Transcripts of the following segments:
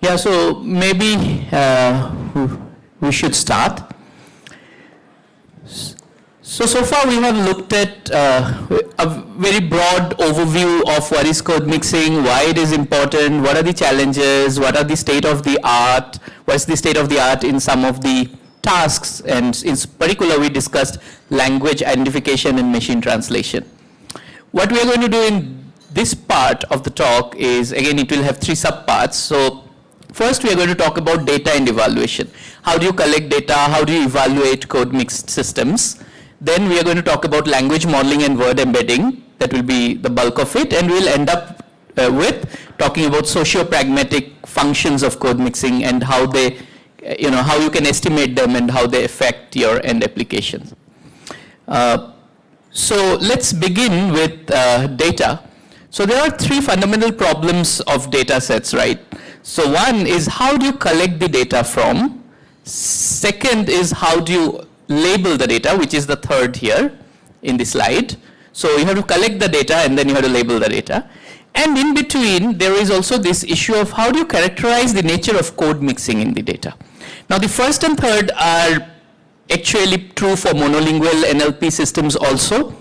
Yeah, so maybe we should start. So far we have looked at a very broad overview of what is code mixing, why it is important, what are the challenges, what are the state of the art, what's the state of the art in some of the tasks, and in particular we discussed language identification and machine translation. What we are going to do in this part of the talk is, again, it will have three subparts. So first we are going to talk about data and evaluation. How do you collect data? How do you evaluate code mixed systems? Then we are going to talk about language modeling and word embedding. That will be the bulk of it. And we'll end up with talking about socio-pragmatic functions of code mixing and how they, how you can estimate them and how they affect your end applications. So let's begin with data. So there are three fundamental problems of data sets, right? So one is, how do you collect the data from? Second is, how do you label the data, which is the third here in the slide. So you have to collect the data and then you have to label the data. And in between, there is also this issue of how do you characterize the nature of code mixing in the data. Now the first and third are actually true for monolingual NLP systems also.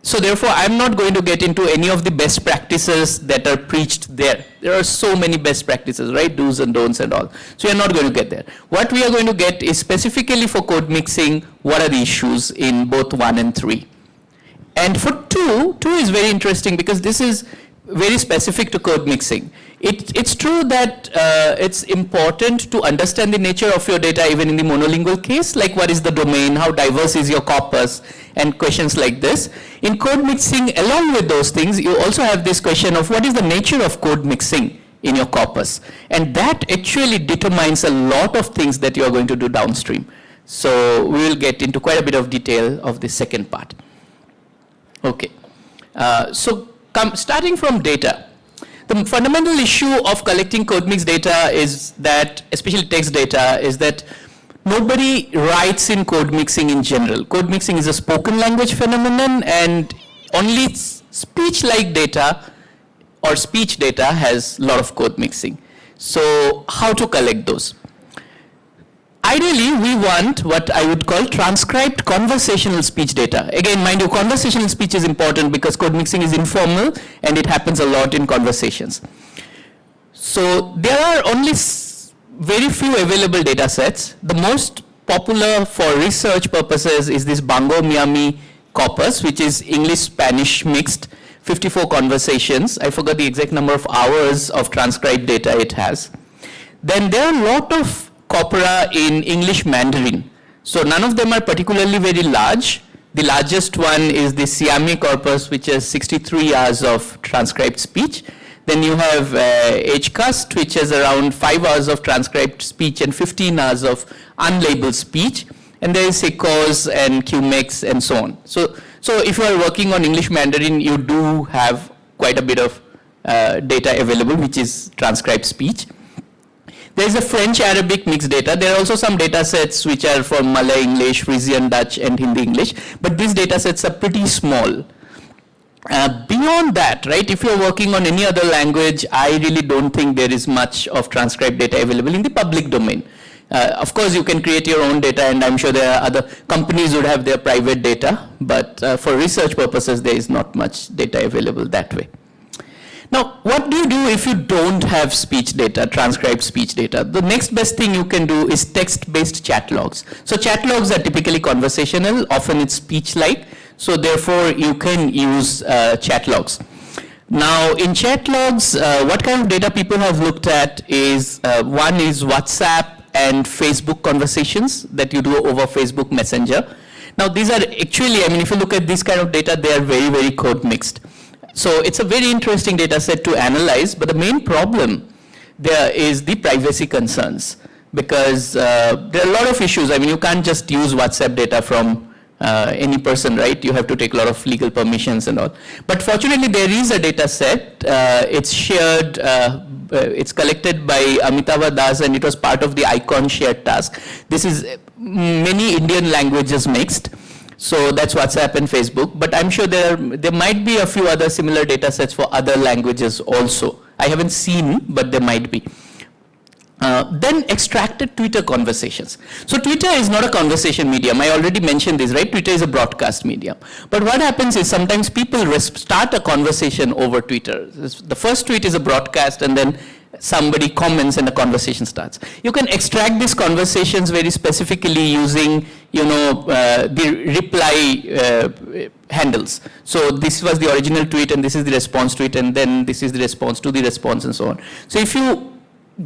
So therefore, I'm not going to get into any of the best practices that are preached there. There are so many best practices, right? Do's and don'ts and all. So you're not going to get there. What we are going to get is specifically for code mixing, what are the issues in both 1 and 3. And for 2 is very interesting because this is very specific to code mixing. It's true that it's important to understand the nature of your data even in the monolingual case, like what is the domain, how diverse is your corpus, and questions like this. In code mixing, along with those things, you also have this question of what is the nature of code mixing in your corpus. And that actually determines a lot of things that you are going to do downstream. So we will get into quite a bit of detail of the second part. Okay, starting from data. The fundamental issue of collecting code mix data is that, especially text data, is that nobody writes in code mixing in general. Code mixing is a spoken language phenomenon, and only speech-like data or speech data has a lot of code mixing. So how to collect those? Ideally, we want what I would call transcribed conversational speech data. Again, mind you, conversational speech is important because code mixing is informal and it happens a lot in conversations. So there are only very few available data sets. The most popular for research purposes is this Bango Miami corpus, which is English-Spanish mixed, 54 conversations. I forgot the exact number of hours of transcribed data it has. Then there are a lot of corpora in English Mandarin. So none of them are particularly very large. The largest one is the Siami corpus, which has 63 hours of transcribed speech. Then you have HCAST, which has around 5 hours of transcribed speech and 15 hours of unlabeled speech. And there is SECOS and QMX and so on. So if you are working on English Mandarin, you do have quite a bit of data available, which is transcribed speech. There is a French-Arabic mixed data. There are also some data sets which are for Malay English, Frisian Dutch, and Hindi English, but these data sets are pretty small. Beyond that, right, if you're working on any other language, I really don't think there is much of transcribed data available in the public domain. Of course, you can create your own data, and I'm sure there are other companies would have their private data, but for research purposes, there is not much data available that way. Now, what do you do if you don't have speech data, transcribed speech data? The next best thing you can do is text-based chat logs. So chat logs are typically conversational, often it's speech-like, so therefore you can use chat logs. Now, in chat logs, what kind of data people have looked at is, one is WhatsApp and Facebook conversations that you do over Facebook Messenger. Now, these are actually, if you look at this kind of data, they are very, very code mixed. So it's a very interesting data set to analyze, but the main problem there is the privacy concerns, because there are a lot of issues. You can't just use WhatsApp data from any person, right? You have to take a lot of legal permissions and all. But fortunately, there is a data set. It's shared, it's collected by Amitabh Das, and it was part of the ICON shared task. This is many Indian languages mixed. So that's WhatsApp and Facebook, but I'm sure there might be a few other similar data sets for other languages also. I haven't seen, but there might be. Then extracted Twitter conversations. So Twitter is not a conversation medium. I already mentioned this, right? Twitter is a broadcast medium. But what happens is sometimes people start a conversation over Twitter. The first tweet is a broadcast, and then somebody comments and the conversation starts. You can extract these conversations very specifically using, the reply handles. So this was the original tweet, and this is the response tweet, and then this is the response to the response, and so on. So if you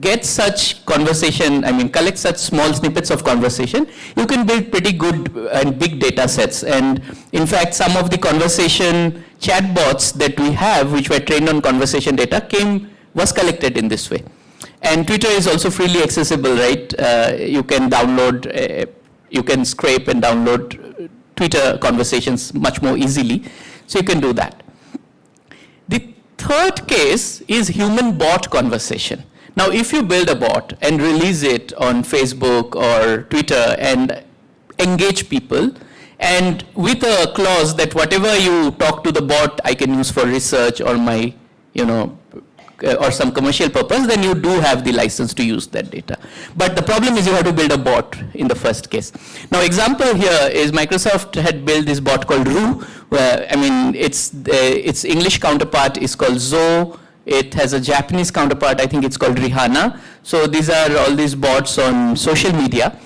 get such conversation, collect such small snippets of conversation, you can build pretty good and big data sets. And in fact, some of the conversation chatbots that we have, which were trained on conversation data, was collected in this way. And Twitter is also freely accessible, right? You can download, you can scrape and download Twitter conversations much more easily. So you can do that. The third case is human bot conversation. Now, if you build a bot and release it on Facebook or Twitter and engage people, and with a clause that whatever you talk to the bot, I can use for research or my, or some commercial purpose, then you do have the license to use that data. But the problem is you have to build a bot in the first case. Now, example here is Microsoft had built this bot called Roo, where, its English counterpart is called Zoe. It has a Japanese counterpart, I think it's called Rihanna. So these are all these bots on social media.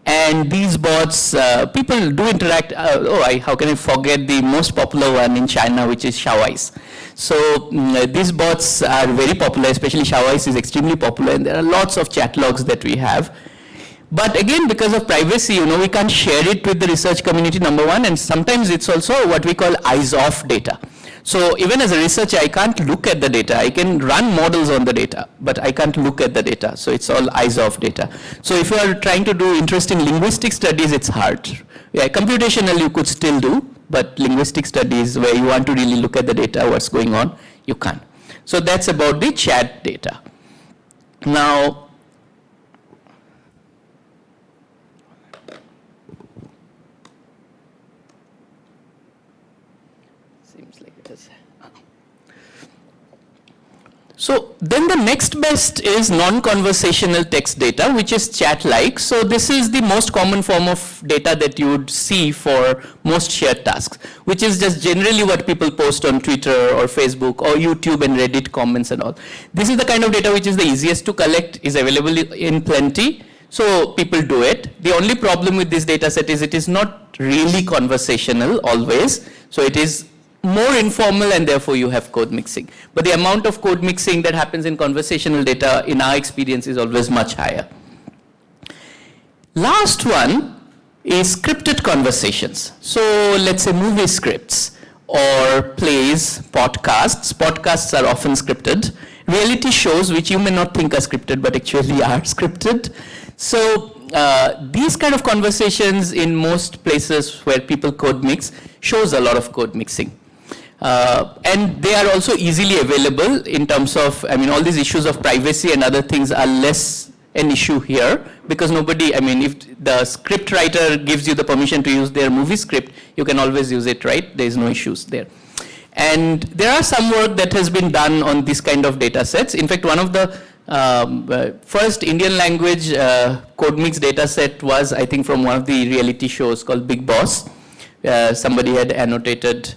And these bots, people do interact. How can I forget the most popular one in China, which is Xiaowais. So these bots are very popular, especially Xiaowais is extremely popular, and there are lots of chat logs that we have. But again, because of privacy, we can't share it with the research community, number one, and sometimes it's also what we call eyes-off data. So even as a researcher, I can't look at the data. I can run models on the data, but I can't look at the data. So it's all eyes-off data. So if you are trying to do interesting linguistic studies, it's hard. Yeah, computational you could still do, but linguistic studies where you want to really look at the data, what's going on, you can't. So that's about the chat data. Now, so then the next best is non-conversational text data, which is chat-like. So this is the most common form of data that you would see for most shared tasks, which is just generally what people post on Twitter or Facebook or YouTube and Reddit comments and all. This is the kind of data which is the easiest to collect, is available in plenty. So people do it. The only problem with this data set is it is not really conversational always. So it is more informal, and therefore you have code mixing. But the amount of code mixing that happens in conversational data in our experience is always much higher. Last one is scripted conversations. So let's say movie scripts or plays, podcasts. Podcasts are often scripted. Reality shows, which you may not think are scripted, but actually are scripted. So these kind of conversations in most places where people code mix shows a lot of code mixing. And they are also easily available in terms of, all these issues of privacy and other things are less an issue here, because nobody, if the script writer gives you the permission to use their movie script, you can always use it, right? There's no issues there. And there are some work that has been done on this kind of data sets. In fact, one of the first Indian language code mix data set was, I think, from one of the reality shows called Bigg Boss. Somebody had annotated,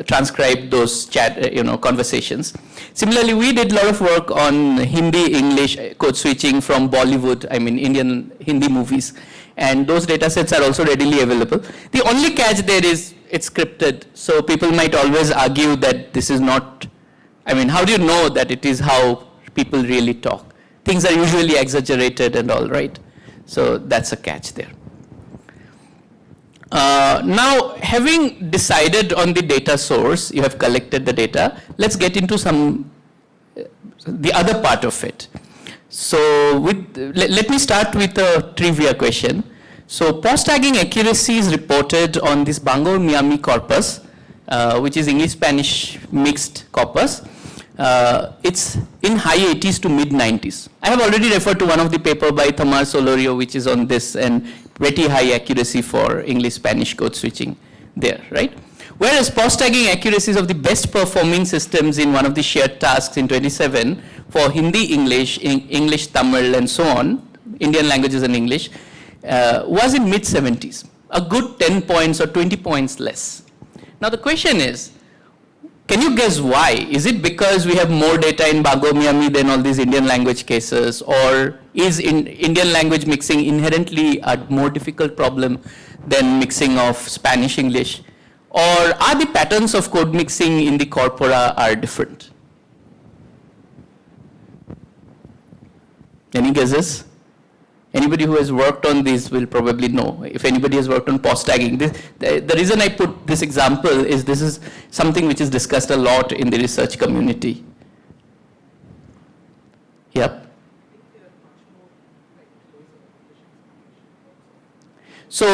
transcribed those chat, conversations. Similarly, we did a lot of work on Hindi-English code switching from Bollywood, Indian Hindi movies. And those data sets are also readily available. The only catch there is it's scripted. So people might always argue that this is not, how do you know that it is how people really talk? Things are usually exaggerated and all, right? So that's a catch there. Now, having decided on the data source, you have collected the data, let's get into the other part of it. So let me start with a trivia question. So post-tagging accuracy is reported on this Bangor Miami corpus, which is English-Spanish mixed corpus. It's in high 80s to mid 90s. I have already referred to one of the paper by Tomás Solorio, which is on this, and pretty high accuracy for English-Spanish code switching there, right? Whereas post tagging accuracies of the best performing systems in one of the shared tasks in 27 for Hindi, English, English, Tamil, and so on, Indian languages and English, was in mid 70s, a good 10 points or 20 points less. Now the question is, can you guess why? Is it because we have more data in Bangor Miami than all these Indian language cases, or is Indian language mixing inherently a more difficult problem than mixing of Spanish English? Or are the patterns of code mixing in the corpora are different? Any guesses? Anybody who has worked on this will probably know. If anybody has worked on post tagging, the reason I put this example is this is something which is discussed a lot in the research community. Yep. So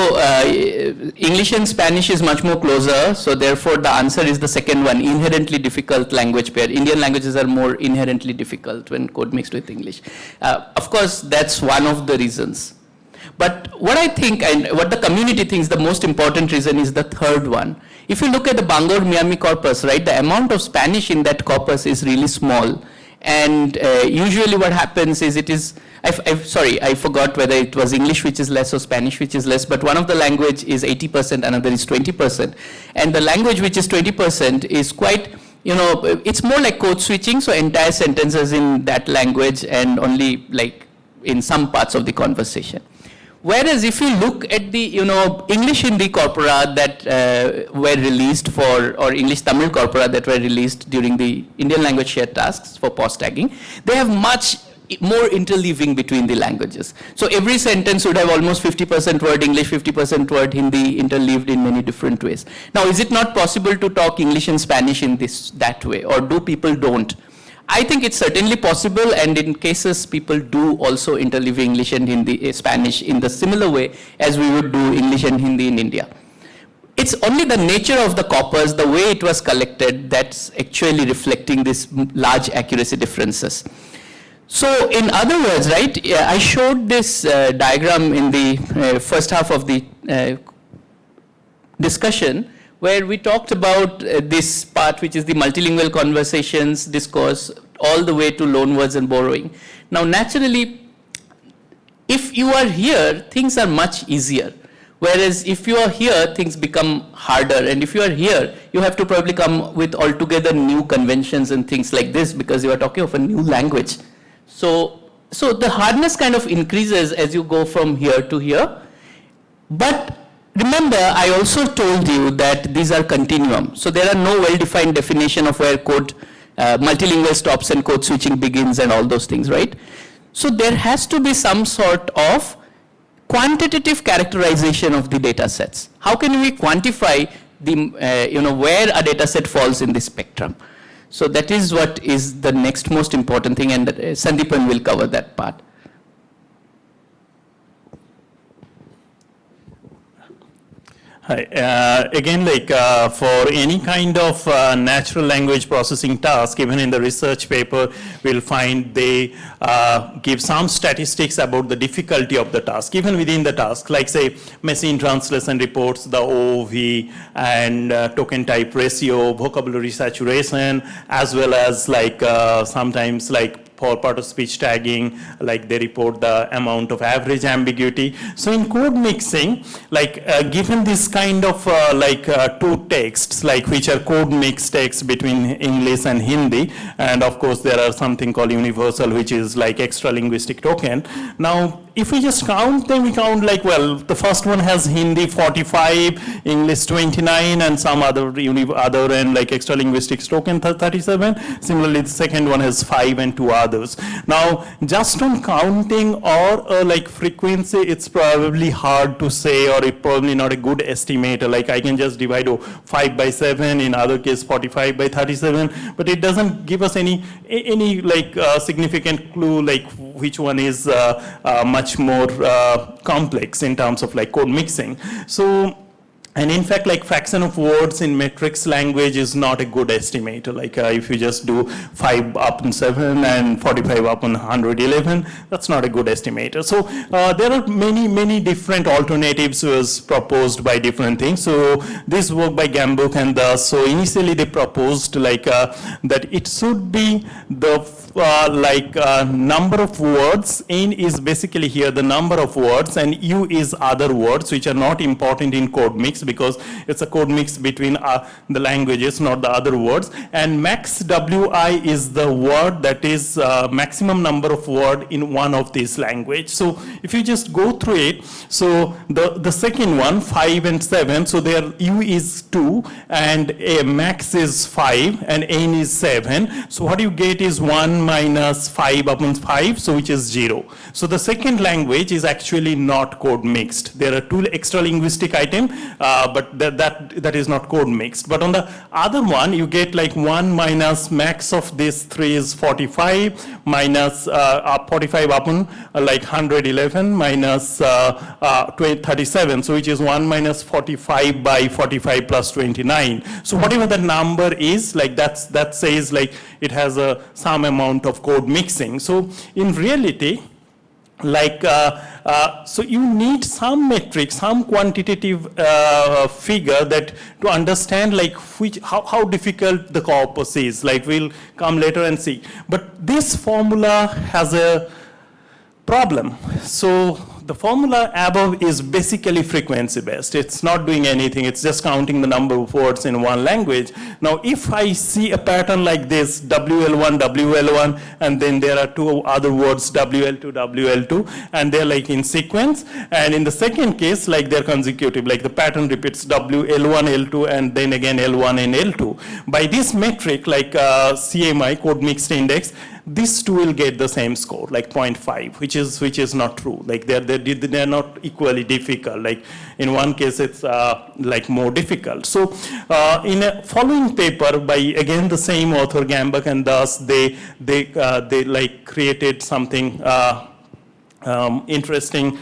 English and Spanish is much more closer, so therefore the answer is the second one, inherently difficult language pair. Indian languages are more inherently difficult when code mixed with English. Of course, that's one of the reasons. But what I think, and what the community thinks the most important reason is the third one. If you look at the Bangor Miami corpus, right, the amount of Spanish in that corpus is really small. And usually what happens is it is, sorry, I forgot whether it was English which is less or Spanish which is less, but one of the language is 80%, another is 20%. And the language which is 20% is quite, you know, it's more like code switching, so entire sentences in that language and only like in some parts of the conversation. Whereas if you look at the, you know, English Hindi corpora that were released for, or English Tamil corpora that were released during the Indian language shared tasks for post tagging, they have much more interleaving between the languages. So every sentence would have almost 50% word English, 50% word Hindi interleaved in many different ways. Now, is it not possible to talk English and Spanish in that way, or do people don't? I think it's certainly possible, and in cases people do also interleave English and Hindi, Spanish in the similar way as we would do English and Hindi in India. It's only the nature of the corpus, the way it was collected, that's actually reflecting these large accuracy differences. So in other words, right, I showed this diagram in the first half of the discussion, where we talked about this part, which is the multilingual conversations discourse, all the way to loan words and borrowing. Now, naturally, if you are here, things are much easier. Whereas if you are here, things become harder. And if you are here, you have to probably come with altogether new conventions and things like this, because you are talking of a new language. So the hardness kind of increases as you go from here to here. But remember, I also told you that these are continuum. So there are no well-defined definition of where code multilingual stops and code switching begins and all those things, right? So there has to be some sort of quantitative characterization of the data sets. How can we quantify the, you know, where a data set falls in the spectrum? So that is what is the next most important thing, and Sandeepan will cover that part. Hi. Again, like for any kind of natural language processing task, even in the research paper, we'll find they give some statistics about the difficulty of the task, even within the task, like say machine translation reports, the OOV and token type ratio, vocabulary saturation, as well as like sometimes like for part of speech tagging, like they report the amount of average ambiguity. So in code mixing, like given this kind of two texts, like which are code mix texts between English and Hindi, and of course there are something called universal, which is like extra linguistic token. Now, if we just count them, we count like, well, the first one has Hindi 45, English 29, and some other and like extra linguistics token 37. Similarly, the second one has 5 and 2 others. Now, just on counting or like frequency, it's probably hard to say, or it's probably not a good estimator. Like I can just divide 5 by 7, in other case 45 by 37, but it doesn't give us any like significant clue like which one is much more complex in terms of like code mixing. So And in fact, like fraction of words in matrix language is not a good estimator. Like if you just do 5 upon 7 and 45 upon 111, that's not a good estimator. So there are many different alternatives was proposed by different things. So this work by Gambuk and thus, so initially they proposed like that it should be the number of words. N is basically here the number of words, and U is other words which are not important in code mix because it's a code mix between the languages, not the other words. And max WI is the word that is maximum number of word in one of these language. So if you just go through it, so the second one, 5 and 7, so there U is 2 and a max is 5 and N is 7. So what you get is 1 minus 5 upon 5, so which is 0. So the second language is actually not code mixed. There are 2 extra linguistic items, but that is not code mixed. But on the other one, you get like 1 minus max of this 3 is 45 minus 45 upon like 111 minus 37, so which is 1 minus 45 by 45 plus 29. So whatever the number is, like that says like it has some amount of code mixing. So in reality, like so you need some metric, some quantitative figure that to understand like how difficult the corpus is. Like we'll come later and see. But this formula has a problem. So the formula above is basically frequency based. It's not doing anything. It's just counting the number of words in one language. Now, if I see a pattern like this, WL1, WL1, and then there are 2 other words, WL2, WL2, and they're like in sequence. And in the second case, like they're consecutive, like the pattern repeats WL1, L2, and then again L1 and L2. By this metric, like CMI, code mixed index, these two will get the same score, like 0.5, which is not true. Like they're not equally difficult. Like in one case, it's like more difficult. So in a following paper by again the same author Gambuk and thus they like created something interesting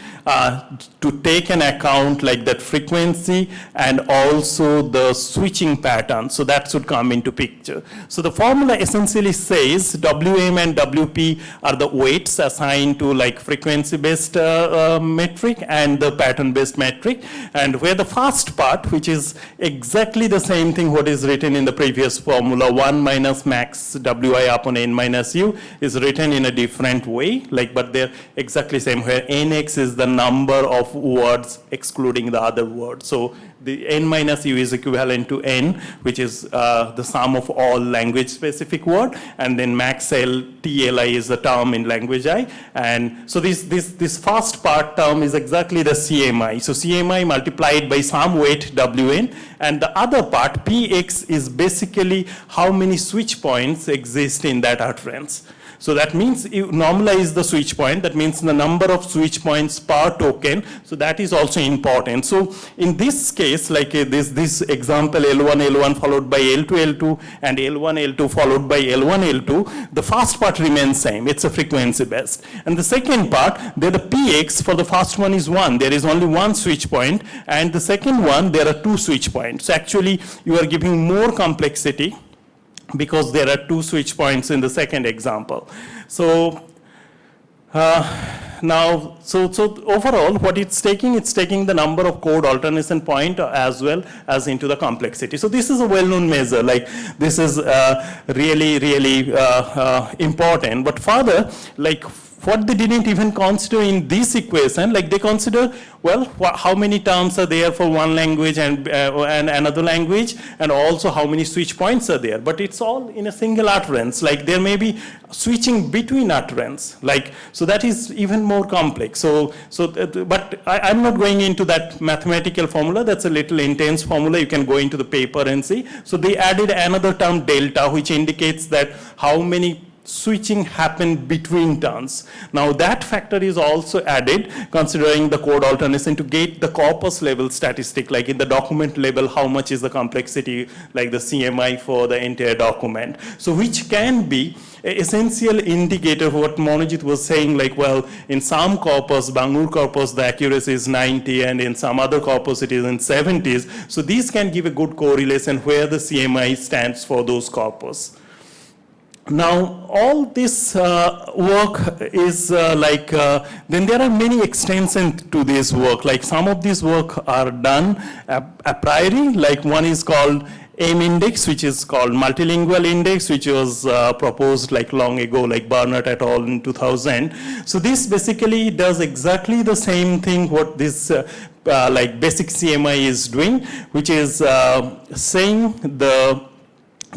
to take an account like that frequency and also the switching pattern. So that should come into picture. So the formula essentially says WM and WP are the weights assigned to like frequency based metric and the pattern based metric, and where the first part, which is exactly the same thing what is written in the previous formula, 1 minus max WI upon N minus U, is written in a different way, like but they're exactly same, where NX is the number of words excluding the other words. So the N minus U is equivalent to N, which is the sum of all language specific word, and then max L, TLI is the term in language I. And so this first part term is exactly the CMI. So CMI multiplied by some weight WN, and the other part PX is basically how many switch points exist in that utterance. So that means you normalize the switch point. That means the number of switch points per token. So that is also important. So in this case, like this example, L1, L1 followed by L2, L2, and L1, L2 followed by L1, L2, the first part remains same. It's a frequency based. And the second part, there the PX for the first one is 1. There is only one switch point. And the second one, there are 2 switch points. So actually, you are giving more complexity, because there are 2 switch points in the second example. So now, so overall, what it's taking the number of code alternation point as well as into the complexity. So this is a well-known measure, like this is really important. But further, like what they didn't even consider in this equation, like they consider, well, how many terms are there for one language and another language, and also how many switch points are there. But it's all in a single utterance. Like there may be switching between utterance. Like, so that is even more complex. But I'm not going into that mathematical formula. That's a little intense formula. You can go into the paper and see. So they added another term delta, which indicates that how many switching happen between turns. Now that factor is also added considering the code alternation to get the corpus level statistic, like in the document level, how much is the complexity, like the CMI for the entire document. So which can be an essential indicator of what Monojit was saying, like, well, in some corpus, Bangalore corpus, the accuracy is 90, and in some other corpus, it is in 70s. So these can give a good correlation where the CMI stands for those corpus. Now, all this work is then there are many extensions to this work. Like some of this work are done a priori, like one is called M-index, which is called multilingual index, which was proposed like long ago, like Barnett et al. In 2000. So this basically does exactly the same thing what this like basic CMI is doing, which is saying the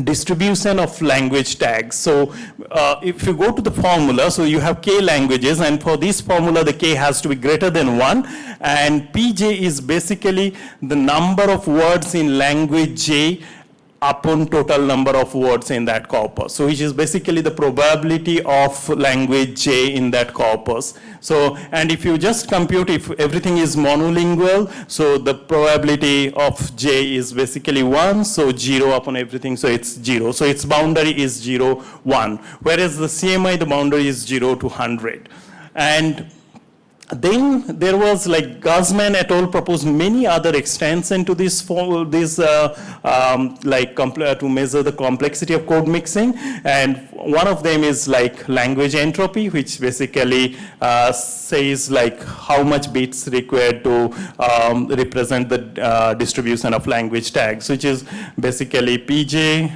distribution of language tags. So if you go to the formula, so you have k languages, and for this formula the k has to be greater than 1, and pj is basically the number of words in language j upon total number of words in that corpus. So which is basically the probability of language j in that corpus. So, and if you just compute if everything is monolingual, so the probability of j is basically 1, so 0 upon everything, so it's 0. So its boundary is 0, 1. Whereas the CMI, the boundary is 0 to 100. And then there was like Guzman et al. Proposed many other extensions to this to measure the complexity of code mixing, and one of them is like language entropy, which basically says like how much bits required to represent the distribution of language tags, which is basically pj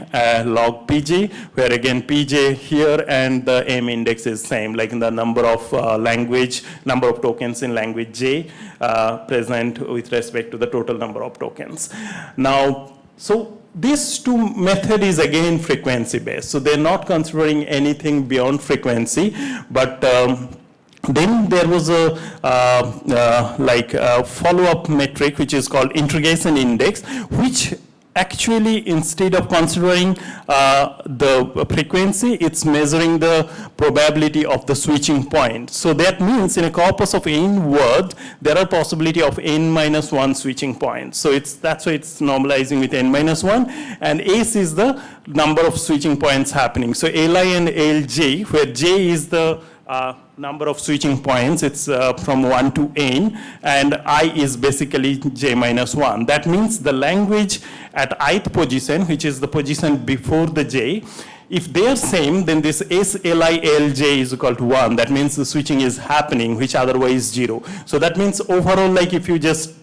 log pj, where again pj here and the m index is same, like in the number of number of tokens in language j present with respect to the total number of tokens. Now, so this two method is again frequency based, so they're not considering anything beyond frequency, but then there was a follow-up metric which is called integration index, which actually instead of considering the frequency, it's measuring the probability of the switching point. So that means in a corpus of n words, there are possibility of n minus 1 switching points. So that's why it's normalizing with n minus 1, and s is the number of switching points happening. So li and lj, where j is the number of switching points, it's from 1 to n, and I is basically j minus 1. That means the language at ith position, which is the position before the j, if they are same, then this SLILJ is equal to 1. That means the switching is happening, which otherwise 0. So that means overall, like if you just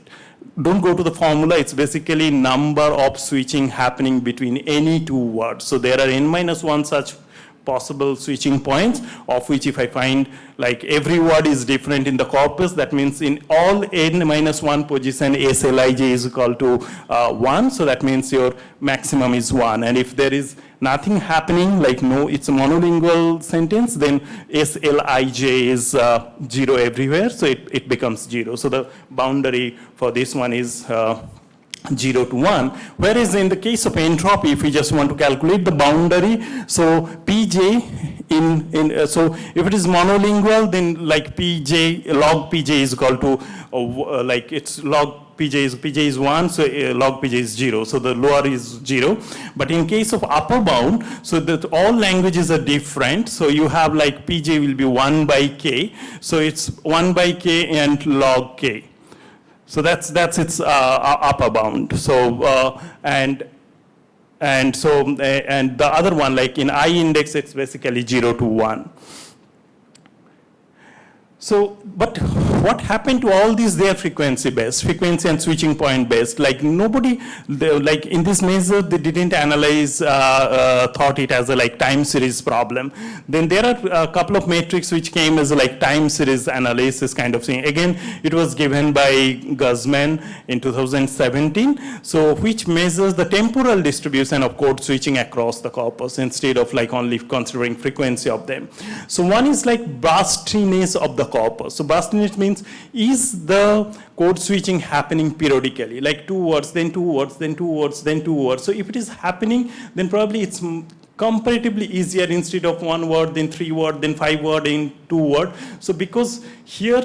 don't go to the formula, it's basically number of switching happening between any two words. So there are n minus 1 such possible switching points, of which if I find like every word is different in the corpus, that means in all n minus 1 position SLIJ is equal to 1, so that means your maximum is 1. And if there is nothing happening, like no, it's a monolingual sentence, then SLIJ is 0 everywhere, so it becomes 0. So the boundary for this one is 0 to 1, whereas in the case of entropy, if we just want to calculate the boundary, so pj so if it is monolingual, then like pj log pj is equal to like it's log pj is 1, so log pj is 0, so the lower is 0. But in case of upper bound, so that all languages are different, so you have like pj will be 1 by k, so it's 1 by k and log k. So that's its upper bound. So and the other one, like in I index, it's basically 0 to 1. So, but what happened to all these? They are frequency based, frequency and switching point based. Like nobody, like in this measure, they didn't analyze, thought it as a like time series problem. Then there are a couple of metrics which came as a like time series analysis kind of thing. Again, it was given by Guzman in 2017. So which measures the temporal distribution of code switching across the corpus instead of like only considering frequency of them. So one is like burstiness of the corpus. So burstiness means is the code switching happening periodically, like 2 words, then 2 words, then 2 words, then 2 words. So if it is happening, then probably it's comparatively easier instead of 1 word, then 3 word, then 5 word, then 2 word. So because here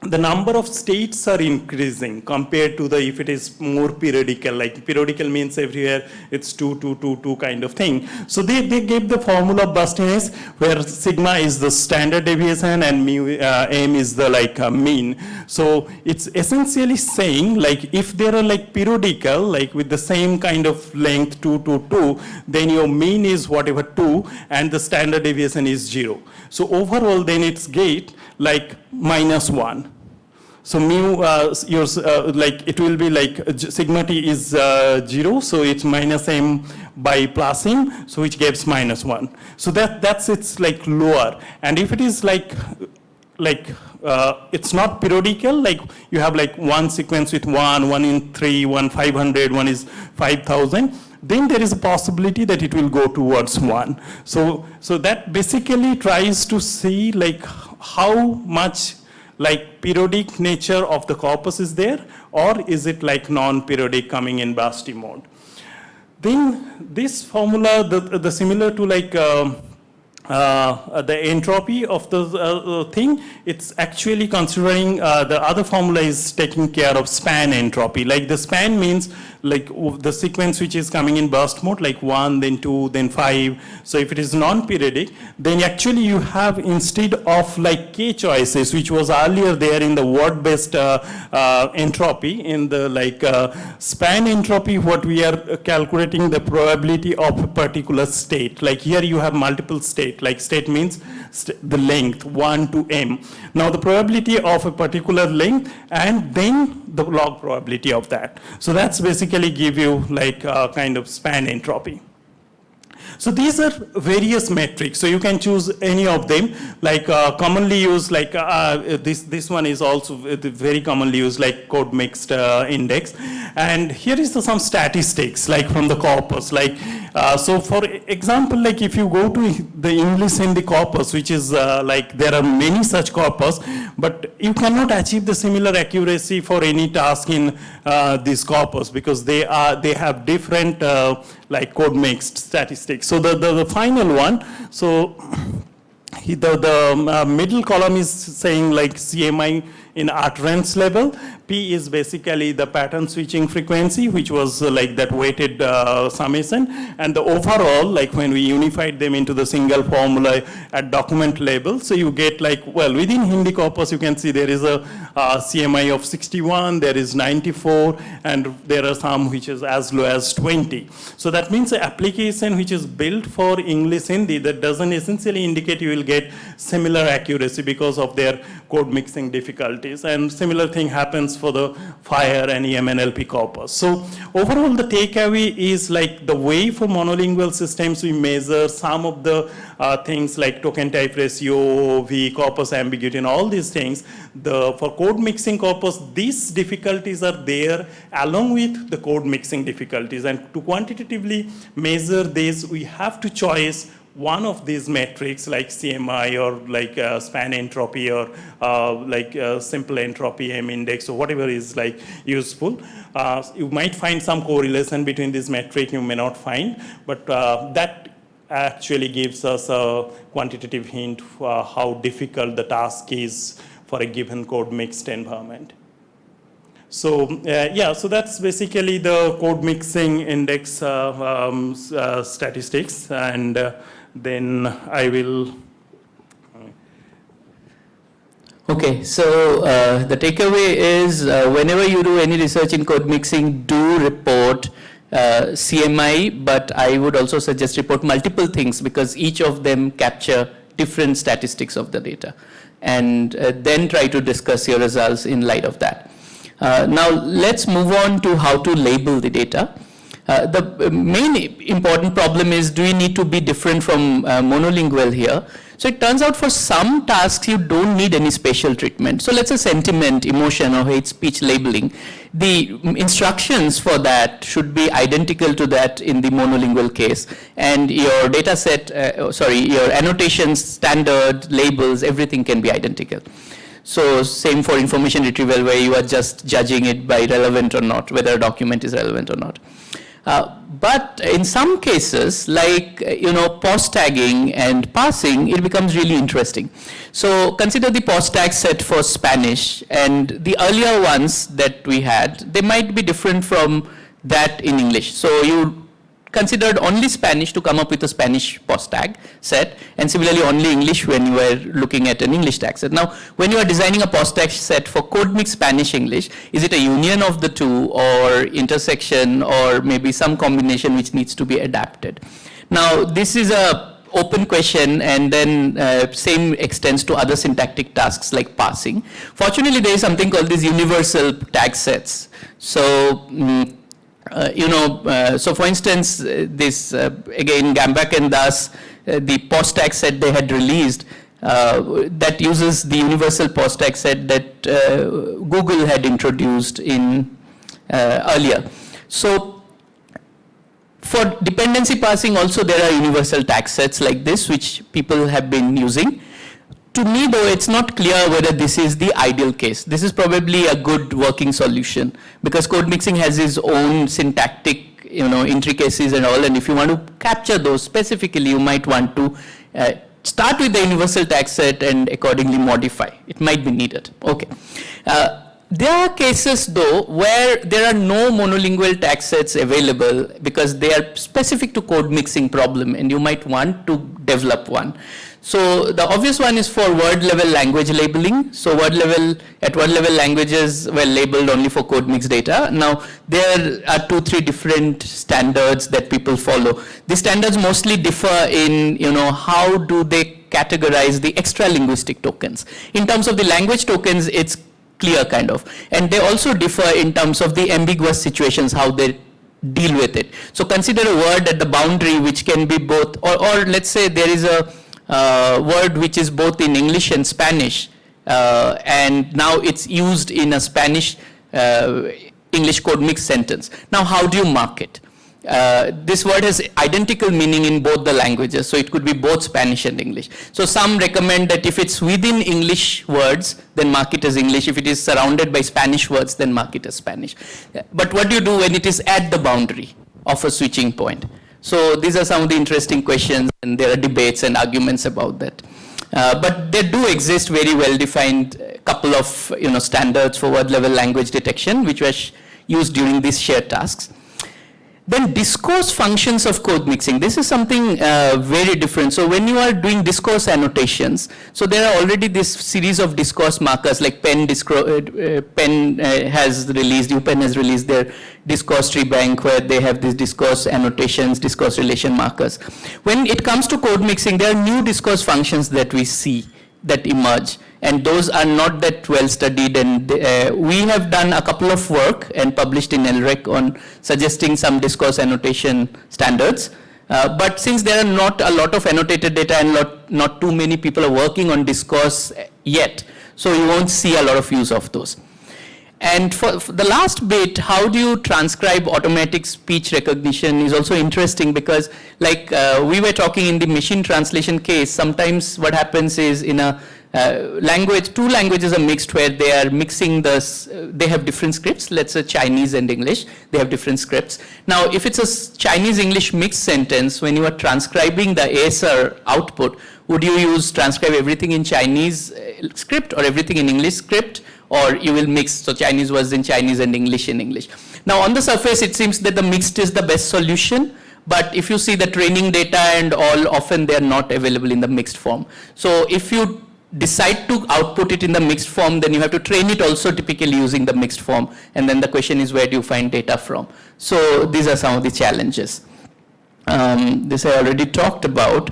the number of states are increasing compared to the if it is more periodical, like periodical means everywhere it's 2, 2, 2, 2 kind of thing. So they gave the formula of burstiness where sigma is the standard deviation and mu, m is the mean. So it's essentially saying like if there are like periodical, like with the same kind of length 2, 2, 2, then your mean is whatever 2 and the standard deviation is 0. So overall then it's get like -1. So mu, like it will be like sigma t is 0, so it's minus m by plus m, so which gives -1. So that's it's like lower. And if it is like it's not periodical, like you have like one sequence with 1, 1 in 3, 1 500, 1 is 5,000, then there is a possibility that it will go towards 1. So that basically tries to see like how much like periodic nature of the corpus is there, or is it like non-periodic coming in Basti mode. Then this formula, the similar to like the entropy of the thing, it's actually considering the other formula is taking care of span entropy. Like the span means like the sequence which is coming in burst mode, like 1, then 2, then 5. So if it is non-periodic, then actually you have instead of like k choices, which was earlier there in the word-based entropy, in the like span entropy, what we are calculating the probability of a particular state. Like here you have multiple states. Like state means the length 1 to m. Now the probability of a particular length and then the log probability of that. So that's basically give you like a kind of span entropy. So these are various metrics. So you can choose any of them. Like commonly used, like this one is also very commonly used, like code mixed index. And here is some statistics, like from the corpus. Like so, for example, like if you go to the English Hindi corpus, which is like there are many such corpus, but you cannot achieve the similar accuracy for any task in this corpus because they have different like code mixed statistics. So the final one, so the middle column is saying like CMI in utterance level. P is basically the pattern switching frequency, which was like that weighted summation. And the overall, like when we unified them into the single formula at document level, so you get like, well, within Hindi corpus, you can see there is a CMI of 61, there is 94, and there are some which is as low as 20. So that means the application which is built for English Hindi, that doesn't essentially indicate you will get similar accuracy because of their code mixing difficulties. And similar thing happens for the FHIR and EMNLP corpus. So overall, the takeaway is like the way for monolingual systems we measure some of the things like token type ratio, V, corpus ambiguity, and all these things. For code mixing corpus, these difficulties are there along with the code mixing difficulties. And to quantitatively measure this, we have to choose one of these metrics like CMI or like span entropy or like simple entropy M index or whatever is like useful. You might find some correlation between this metric, you may not find, but that actually gives us a quantitative hint for how difficult the task is for a given code mixed environment. So yeah, so that's basically the code mixing index statistics, and then I will. Okay, so the takeaway is whenever you do any research in code mixing, do report CMI, but I would also suggest report multiple things because each of them capture different statistics of the data, and then try to discuss your results in light of that. Now let's move on to how to label the data. The main important problem is, do we need to be different from monolingual here? So it turns out for some tasks you don't need any special treatment. So let's say sentiment, emotion, or hate speech labeling. The instructions for that should be identical to that in the monolingual case. And your data set, your annotations, standard, labels, everything can be identical. So same for information retrieval, where you are just judging it by relevant or not, whether a document is relevant or not. But in some cases, like, pause tagging and parsing, it becomes really interesting. So consider the pause tag set for Spanish, and the earlier ones that we had, they might be different from that in English. So you considered only Spanish to come up with a Spanish pause tag set, and similarly only English when you were looking at an English tag set. Now, when you are designing a pause tag set for CodeMix Spanish-English, is it a union of the two, or intersection, or maybe some combination which needs to be adapted? Now, this is a open question, and then same extends to other syntactic tasks like parsing. Fortunately, there is something called these universal tag sets. So, so for instance, this, again, Gambach and Das, the pause tag set they had released, that uses the universal pause tag set that Google had introduced in earlier. So for dependency parsing also there are universal tag sets like this which people have been using. To me, though, it's not clear whether this is the ideal case. This is probably a good working solution because code mixing has its own syntactic, intricacies and all. And if you want to capture those specifically, you might want to start with the universal tag set and accordingly modify. It might be needed. Okay. There are cases, though, where there are no monolingual tag sets available because they are specific to code mixing problem, and you might want to develop one. So the obvious one is for word-level language labeling. So at word-level languages were labeled only for code mix data. Now there are 2-3 different standards that people follow. These standards mostly differ in how do they categorize the extra linguistic tokens. In terms of the language tokens, it's clear kind of, and they also differ in terms of the ambiguous situations, how they deal with it. So consider a word at the boundary which can be both, or let's say there is a word which is both in English and Spanish, and now it's used in a Spanish English code mix sentence. Now how do you mark it? This word has identical meaning in both the languages, so it could be both Spanish and English. So some recommend that if it's within English words, then mark it as English. If it is surrounded by Spanish words, then mark it as Spanish. But what do you do when it is at the boundary of a switching point? So these are some of the interesting questions, and there are debates and arguments about that. But there do exist very well-defined couple of standards for word-level language detection, which were used during these shared tasks. Then discourse functions of code mixing. This is something very different. So when you are doing discourse annotations, so there are already this series of discourse markers like Penn has released, UPenn has released their discourse tree bank where they have these discourse annotations, discourse relation markers. When it comes to code mixing, there are new discourse functions that we see that emerge, and those are not that well studied, and we have done a couple of work and published in LREC on suggesting some discourse annotation standards, but since there are not a lot of annotated data and not too many people are working on discourse yet, so you won't see a lot of use of those. And for the last bit, how do you transcribe automatic speech recognition is also interesting because like we were talking in the machine translation case, sometimes what happens is in a language, two languages are mixed where they are mixing they have different scripts, let's say Chinese and English, they have different scripts. Now, if it's a Chinese-English mixed sentence, when you are transcribing the ASR output, would you transcribe everything in Chinese script or everything in English script? Or you will mix, so Chinese words in Chinese and English in English. Now on the surface, it seems that the mixed is the best solution, but if you see the training data and all, often they are not available in the mixed form. So if you decide to output it in the mixed form, then you have to train it also typically using the mixed form, and then the question is where do you find data from? So these are some of the challenges. This I already talked about.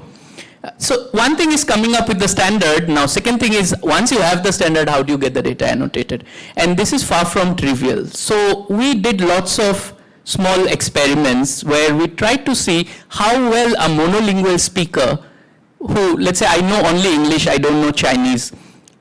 So one thing is coming up with the standard. Now second thing is once you have the standard, how do you get the data annotated? And this is far from trivial. So we did lots of small experiments where we tried to see how well a monolingual speaker who, let's say I know only English, I don't know Chinese,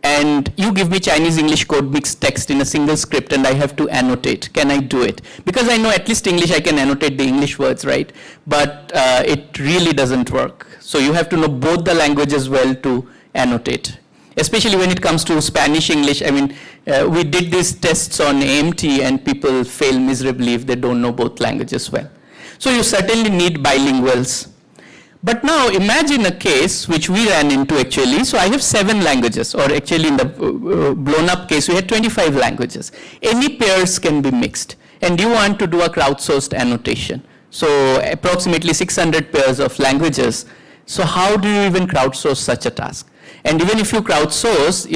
and you give me Chinese-English code mix text in a single script and I have to annotate. Can I do it? Because I know at least English, I can annotate the English words, right? But it really doesn't work. So you have to know both the languages well to annotate, especially when it comes to Spanish-English. I mean, we did these tests on AMT and people fail miserably if they don't know both languages well. So you certainly need bilinguals. But now imagine a case which we ran into actually. So I have 7 languages, or actually in the blown up case, we had 25 languages. Any pairs can be mixed. And you want to do a crowdsourced annotation. So approximately 600 pairs of languages. So how do you even crowdsource such a task? And even if you crowdsource,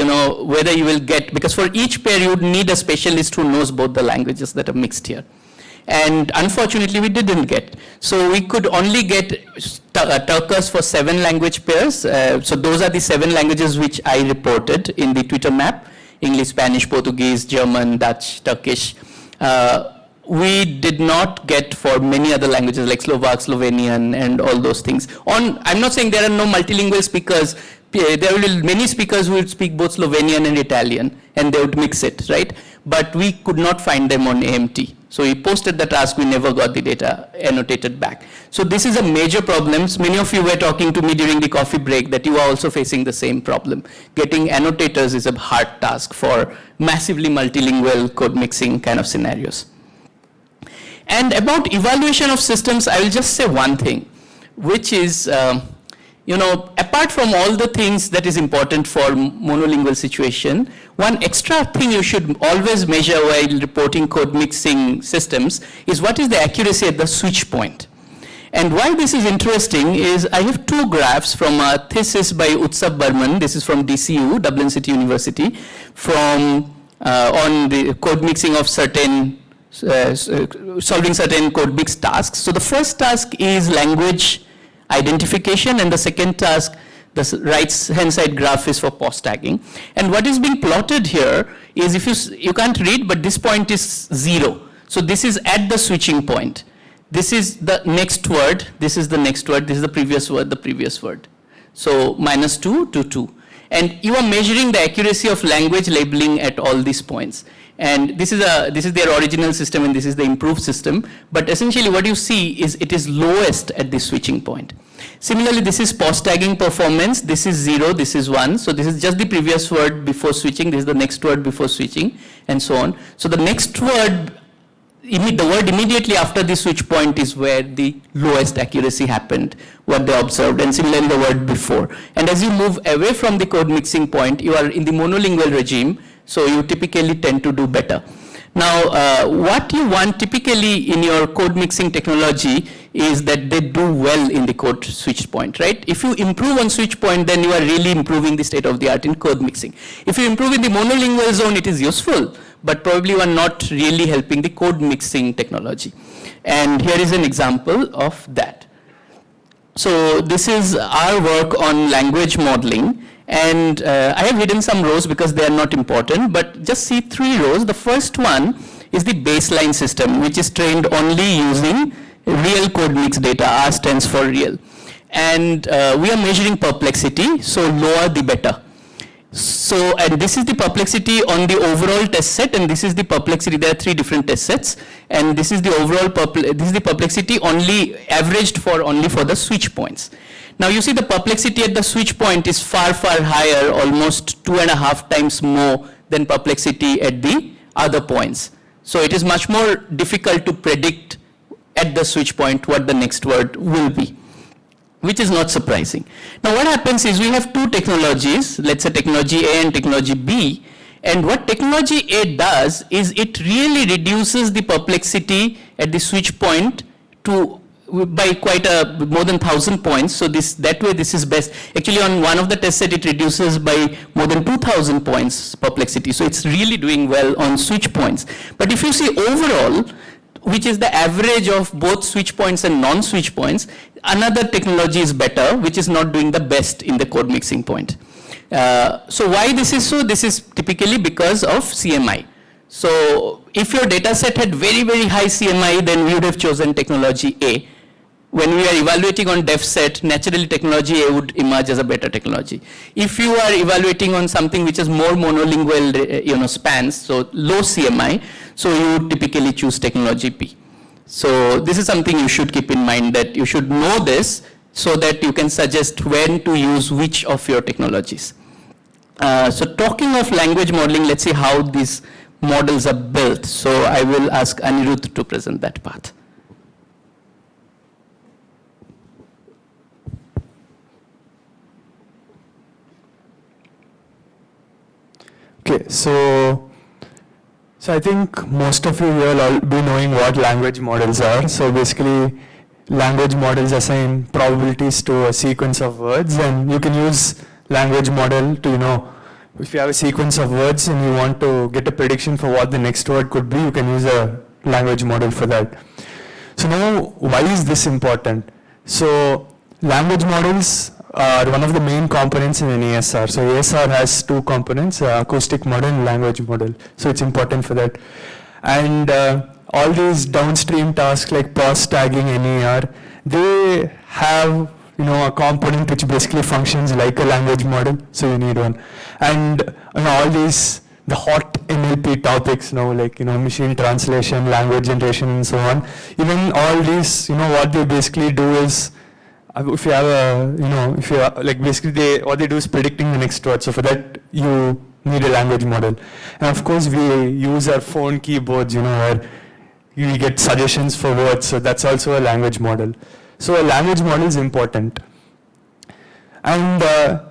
whether you will get, because for each pair you would need a specialist who knows both the languages that are mixed here. And unfortunately, we didn't get. So we could only get Turkus for 7 language pairs. So those are the 7 languages which I reported in the Twitter map: English, Spanish, Portuguese, German, Dutch, Turkish. We did not get for many other languages like Slovak, Slovenian, and all those things. I'm not saying there are no multilingual speakers. There will be many speakers who would speak both Slovenian and Italian, and they would mix it, right? But we could not find them on AMT. So we posted the task, we never got the data annotated back. So this is a major problem. Many of you were talking to me during the coffee break that you are also facing the same problem. Getting annotators is a hard task for massively multilingual code mixing kind of scenarios. And about evaluation of systems, I will just say one thing, which is, apart from all the things that is important for monolingual situation, one extra thing you should always measure while reporting code mixing systems is what is the accuracy at the switch point. And why this is interesting is I have 2 graphs from a thesis by Utsav Burman. This is from DCU, Dublin City University, on the code mixing of solving certain code mix tasks. So the first task is language identification, and the second task, the right-hand side graph, is for POS tagging. And what is being plotted here is, if you can't read, but this point is 0. So this is at the switching point. This is the next word, this is the next word, this is the previous word. So -2 to 2. And you are measuring the accuracy of language labeling at all these points. And this is their original system, and this is the improved system. But essentially what you see is it is lowest at the switching point. Similarly, this is POS tagging performance. This is 0, this is 1. So this is just the previous word before switching. This is the next word before switching, and so on. So the next word, the word immediately after the switch point is where the lowest accuracy happened, what they observed, and similarly the word before. And as you move away from the code mixing point, you are in the monolingual regime, so you typically tend to do better. Now, what you want typically in your code mixing technology is that they do well in the code switch point, right? If you improve on switch point, then you are really improving the state of the art in code mixing. If you improve in the monolingual zone, it is useful, but probably you are not really helping the code mixing technology. And here is an example of that. So this is our work on language modeling. And I have hidden some rows because they are not important, but just see 3 rows. The first one is the baseline system, which is trained only using real code mix data. R stands for real. And we are measuring perplexity, so lower the better. So, and this is the perplexity on the overall test set, and this is the perplexity. There are 3 different test sets, and this is the overall this is the perplexity only averaged only for the switch points. Now you see the perplexity at the switch point is far, far higher, almost 2.5 times more than perplexity at the other points. So it is much more difficult to predict at the switch point what the next word will be, which is not surprising. Now what happens is we have 2 technologies, let's say technology A and technology B, and what technology A does is it really reduces the perplexity at the switch point by quite more than 1,000 points. So that way this is best. Actually on one of the test set it reduces by more than 2,000 points perplexity. So it's really doing well on switch points. But if you see overall, which is the average of both switch points and non-switch points, another technology is better, which is not doing the best in the code mixing point. So why this is so? This is typically because of CMI. So if your data set had very, very high CMI, then we would have chosen technology A. When we are evaluating on def set, naturally technology A would emerge as a better technology. If you are evaluating on something which is more monolingual, spans, so low CMI, so you would typically choose technology B. So this is something you should keep in mind, that you should know this so that you can suggest when to use which of your technologies. So talking of language modeling, let's see how these models are built. So I will ask Anirudh to present that part. Okay, so I think most of you here will be knowing what language models are. So basically, language models assign probabilities to a sequence of words, and you can use language model to, if you have a sequence of words and you want to get a prediction for what the next word could be, you can use a language model for that. So now, why is this important? So language models are one of the main components in an ASR. So ASR has two components, acoustic model and language model. So it's important for that. And all these downstream tasks like pause tagging, NER, they have a component which basically functions like a language model. So you need one. And all these the hot NLP topics now, like machine translation, language generation, and so on. Even all these, what they basically do is, if you have a, if you are, like basically what they do is predicting the next word. So for that, you need a language model. And of course, we use our phone keyboards, where we get suggestions for words. So that's also a language model. So a language model is important. And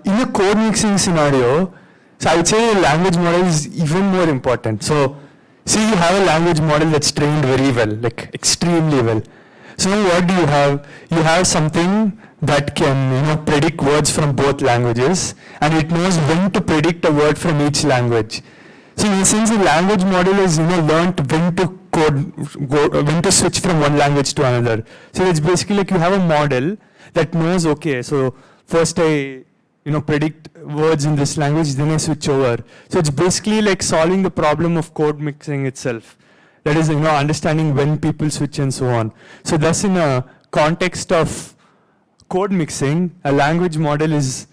in a code mixing scenario, so I would say a language model is even more important. So see, you have a language model that's trained very well, like extremely well. So now what do you have? You have something that can predict words from both languages, and it knows when to predict a word from each language. So in a sense, the language model is learned when to when to switch from one language to another. So it's basically like you have a model that knows, okay, so first I predict words in this language, then I switch over. So it's basically like solving the problem of code mixing itself. That is, understanding when people switch and so on. So thus, in a context of code mixing, a language model is,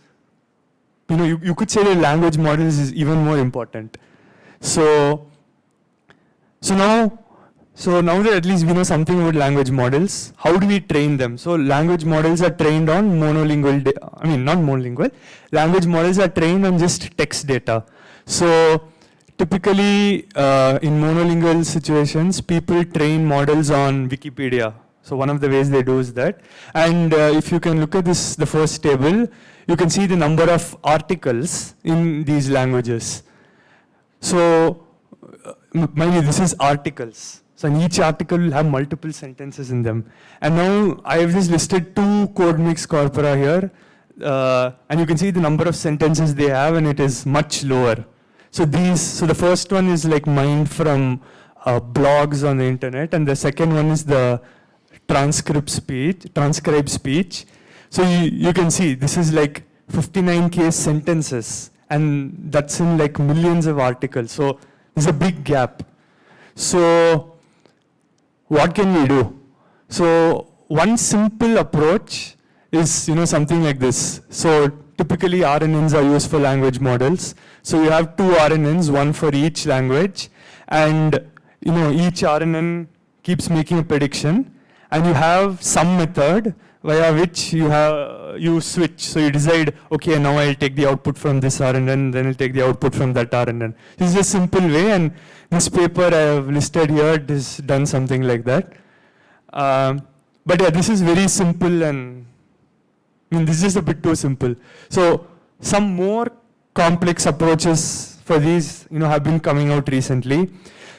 you could say the language model is even more important. So now that at least we know something about language models, how do we train them? So language models are trained on monolingual, not monolingual. Language models are trained on just text data. So typically in monolingual situations, people train models on Wikipedia. So one of the ways they do is that. And if you can look at this, the first table, you can see the number of articles in these languages. So mind you, this is articles. So in each article will have multiple sentences in them. And now I have just listed two code mix corpora here. And you can see the number of sentences they have, and it is much lower. So the first one is like mined from blogs on the internet, and the second one is the transcribed speech. So you can see this is like 59K sentences, and that's in like millions of articles. So there's a big gap. So what can we do? So one simple approach is something like this. So typically RNNs are used for language models. So you have two RNNs, one for each language, and each RNN keeps making a prediction, and you have some method via which you switch. So you decide, okay, now I'll take the output from this RNN, then I'll take the output from that RNN. This is a simple way, and this paper I have listed here has done something like that. But yeah, this is very simple, and this is a bit too simple. So some more complex approaches for these have been coming out recently.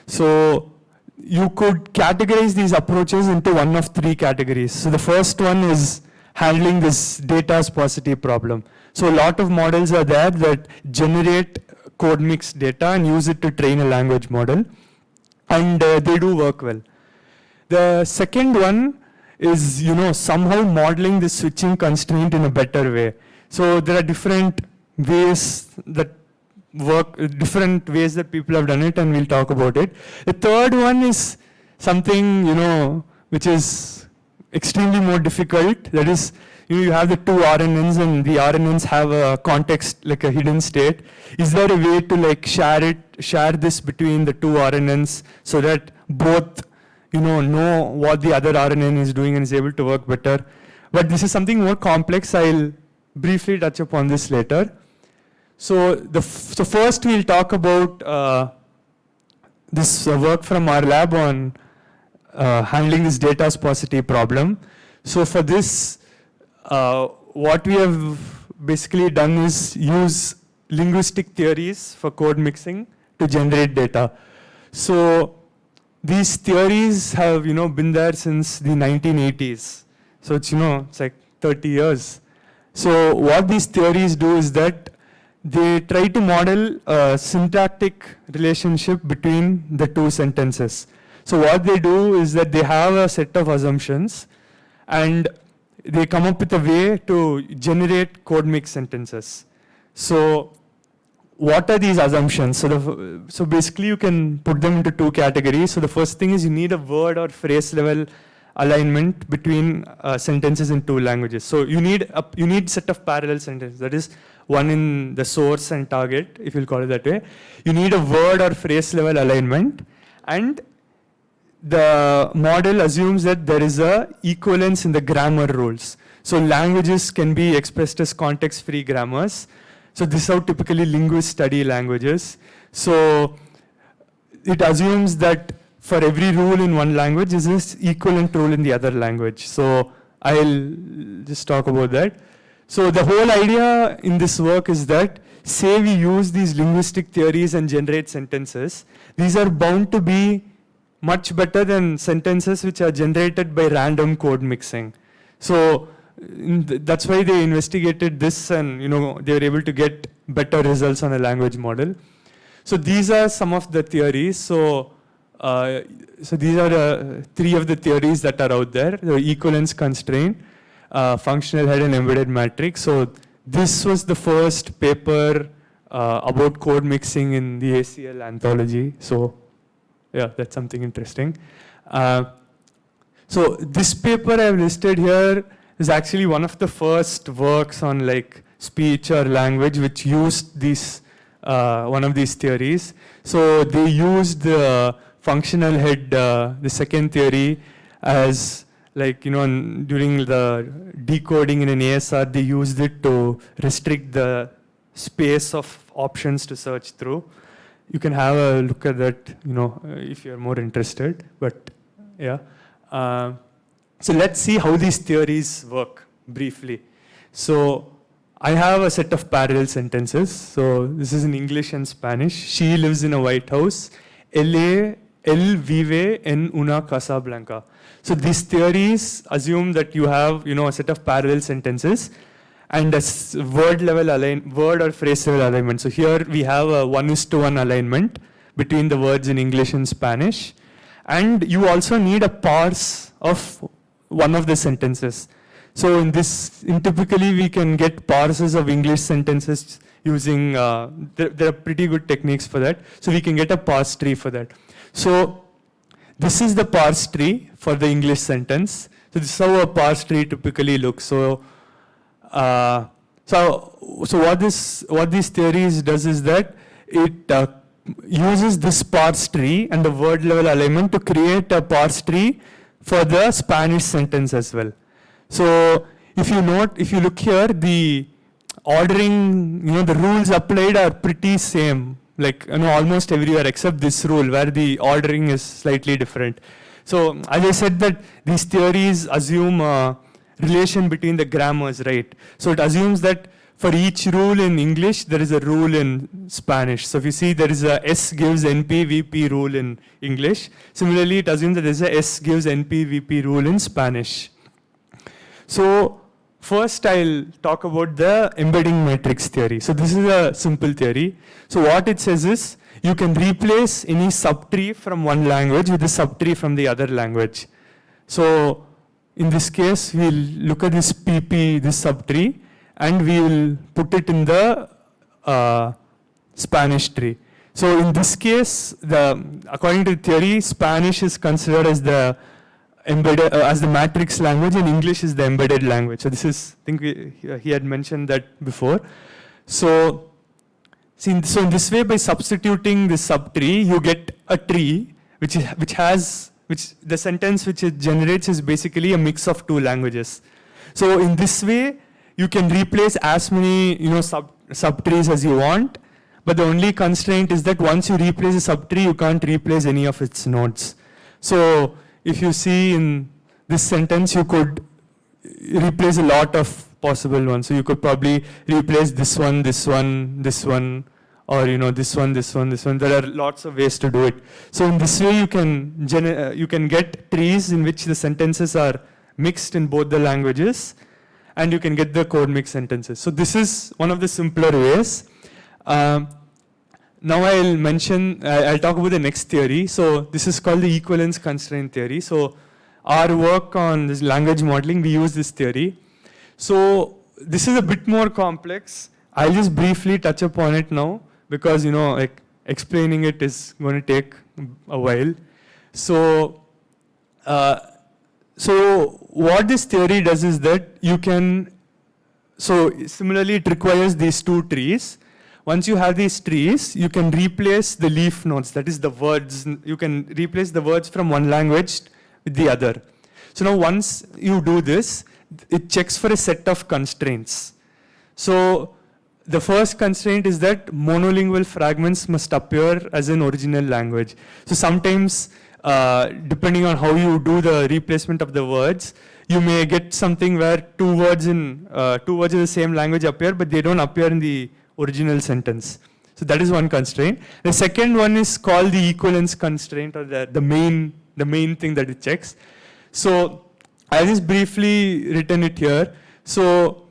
So you could categorize these approaches into one of three categories. So the first one is handling this data sparsity problem. So a lot of models are there that generate code mix data and use it to train a language model, and they do work well. The second one is somehow modeling the switching constraint in a better way. So there are different ways that work, different ways that people have done it, and we'll talk about it. The third one is something which is extremely more difficult. That is, you have the two RNNs, and the RNNs have a context, like a hidden state. Is there a way to share this between the two RNNs so that both know what the other RNN is doing and is able to work better? But this is something more complex. I'll briefly touch upon this later. So first we'll talk about this work from our lab on handling this data sparsity problem. So for this, what we have basically done is use linguistic theories for code mixing to generate data. So these theories have, been there since the 1980s. So it's, it's like 30 years. So what these theories do is that they try to model a syntactic relationship between the two sentences. So what they do is that they have a set of assumptions and they come up with a way to generate code mix sentences. So what are these assumptions? So basically you can put them into two categories. So the first thing is you need a word or phrase level alignment between sentences in two languages. So you need set of parallel sentences. That is one in the source and target, if you'll call it that way. You need a word or phrase level alignment, and the model assumes that there is a equivalence in the grammar rules. So languages can be expressed as context-free grammars. So this is how typically linguists study languages. So it assumes that for every rule in one language, there is this equivalent rule in the other language. So I'll just talk about that. So the whole idea in this work is that, say we use these linguistic theories and generate sentences, these are bound to be much better than sentences which are generated by random code mixing. So that's why they investigated this, and they were able to get better results on a language model. So these are some of the theories. So these are three of the theories that are out there: the equivalence constraint, functional head, and embedded matrix. So this was the first paper about code mixing in the ACL anthology. So yeah, that's something interesting. So this paper I've listed here is actually one of the first works on like speech or language which used these one of these theories. So they used the functional head, the second theory, as like, during the decoding in an ASR, they used it to restrict the space of options to search through. You can have a look at that, if you're more interested, but yeah. So let's see how these theories work briefly. So I have a set of parallel sentences. So this is in English and Spanish. She lives in a White House. Él vive en una casa blanca. So these theories assume that you have, a set of parallel sentences and a word or phrase level alignment. So here we have a 1:1 alignment between the words in English and Spanish. And you also need a parse of one of the sentences. So typically we can get parses of English sentences using, there are pretty good techniques for that. So we can get a parse tree for that. So this is the parse tree for the English sentence. So this is how a parse tree typically looks. So what these theories does is that it uses this parse tree and the word level alignment to create a parse tree for the Spanish sentence as well. So if you look here, the ordering, the rules applied are pretty same, like almost everywhere except this rule where the ordering is slightly different. So as I said that these theories assume a relation between the grammars, right? So it assumes that for each rule in English, there is a rule in Spanish. So if you see there is a S gives NP VP rule in English, similarly it assumes that there is a S gives NP VP rule in Spanish. So first I'll talk about the embedding matrix theory. So this is a simple theory. So what it says is you can replace any subtree from one language with a subtree from the other language. So in this case, we'll look at this PP, this subtree, and we will put it in the Spanish tree. So in this case, according to the theory, Spanish is considered as the embedded as the matrix language, and English is the embedded language. So this is, I think he had mentioned that before. So in this way, by substituting this subtree, you get a tree which the sentence which it generates is basically a mix of two languages. So in this way, you can replace as many subtrees as you want, but the only constraint is that once you replace a subtree, you can't replace any of its nodes. So if you see in this sentence, you could replace a lot of possible ones. So you could probably replace this one, this one, this one, or this one, this one, this one. There are lots of ways to do it. So in this way, you can get trees in which the sentences are mixed in both the languages, and you can get the code mix sentences. So this is one of the simpler ways. Now I'll talk about the next theory. So this is called the equivalence constraint theory. So our work on this language modeling, we use this theory. So this is a bit more complex. I'll just briefly touch upon it now because like explaining it is going to take a while. So what this theory does is that similarly it requires these two trees. Once you have these trees, you can replace the leaf nodes, that is the words. You can replace the words from one language with the other. So now once you do this, it checks for a set of constraints. So the first constraint is that monolingual fragments must appear as an original language. So sometimes, depending on how you do the replacement of the words, you may get something where two words in the same language appear, but they don't appear in the original sentence. So that is one constraint. The second one is called the equivalence constraint, or the main thing that it checks. So I'll just briefly written it here. So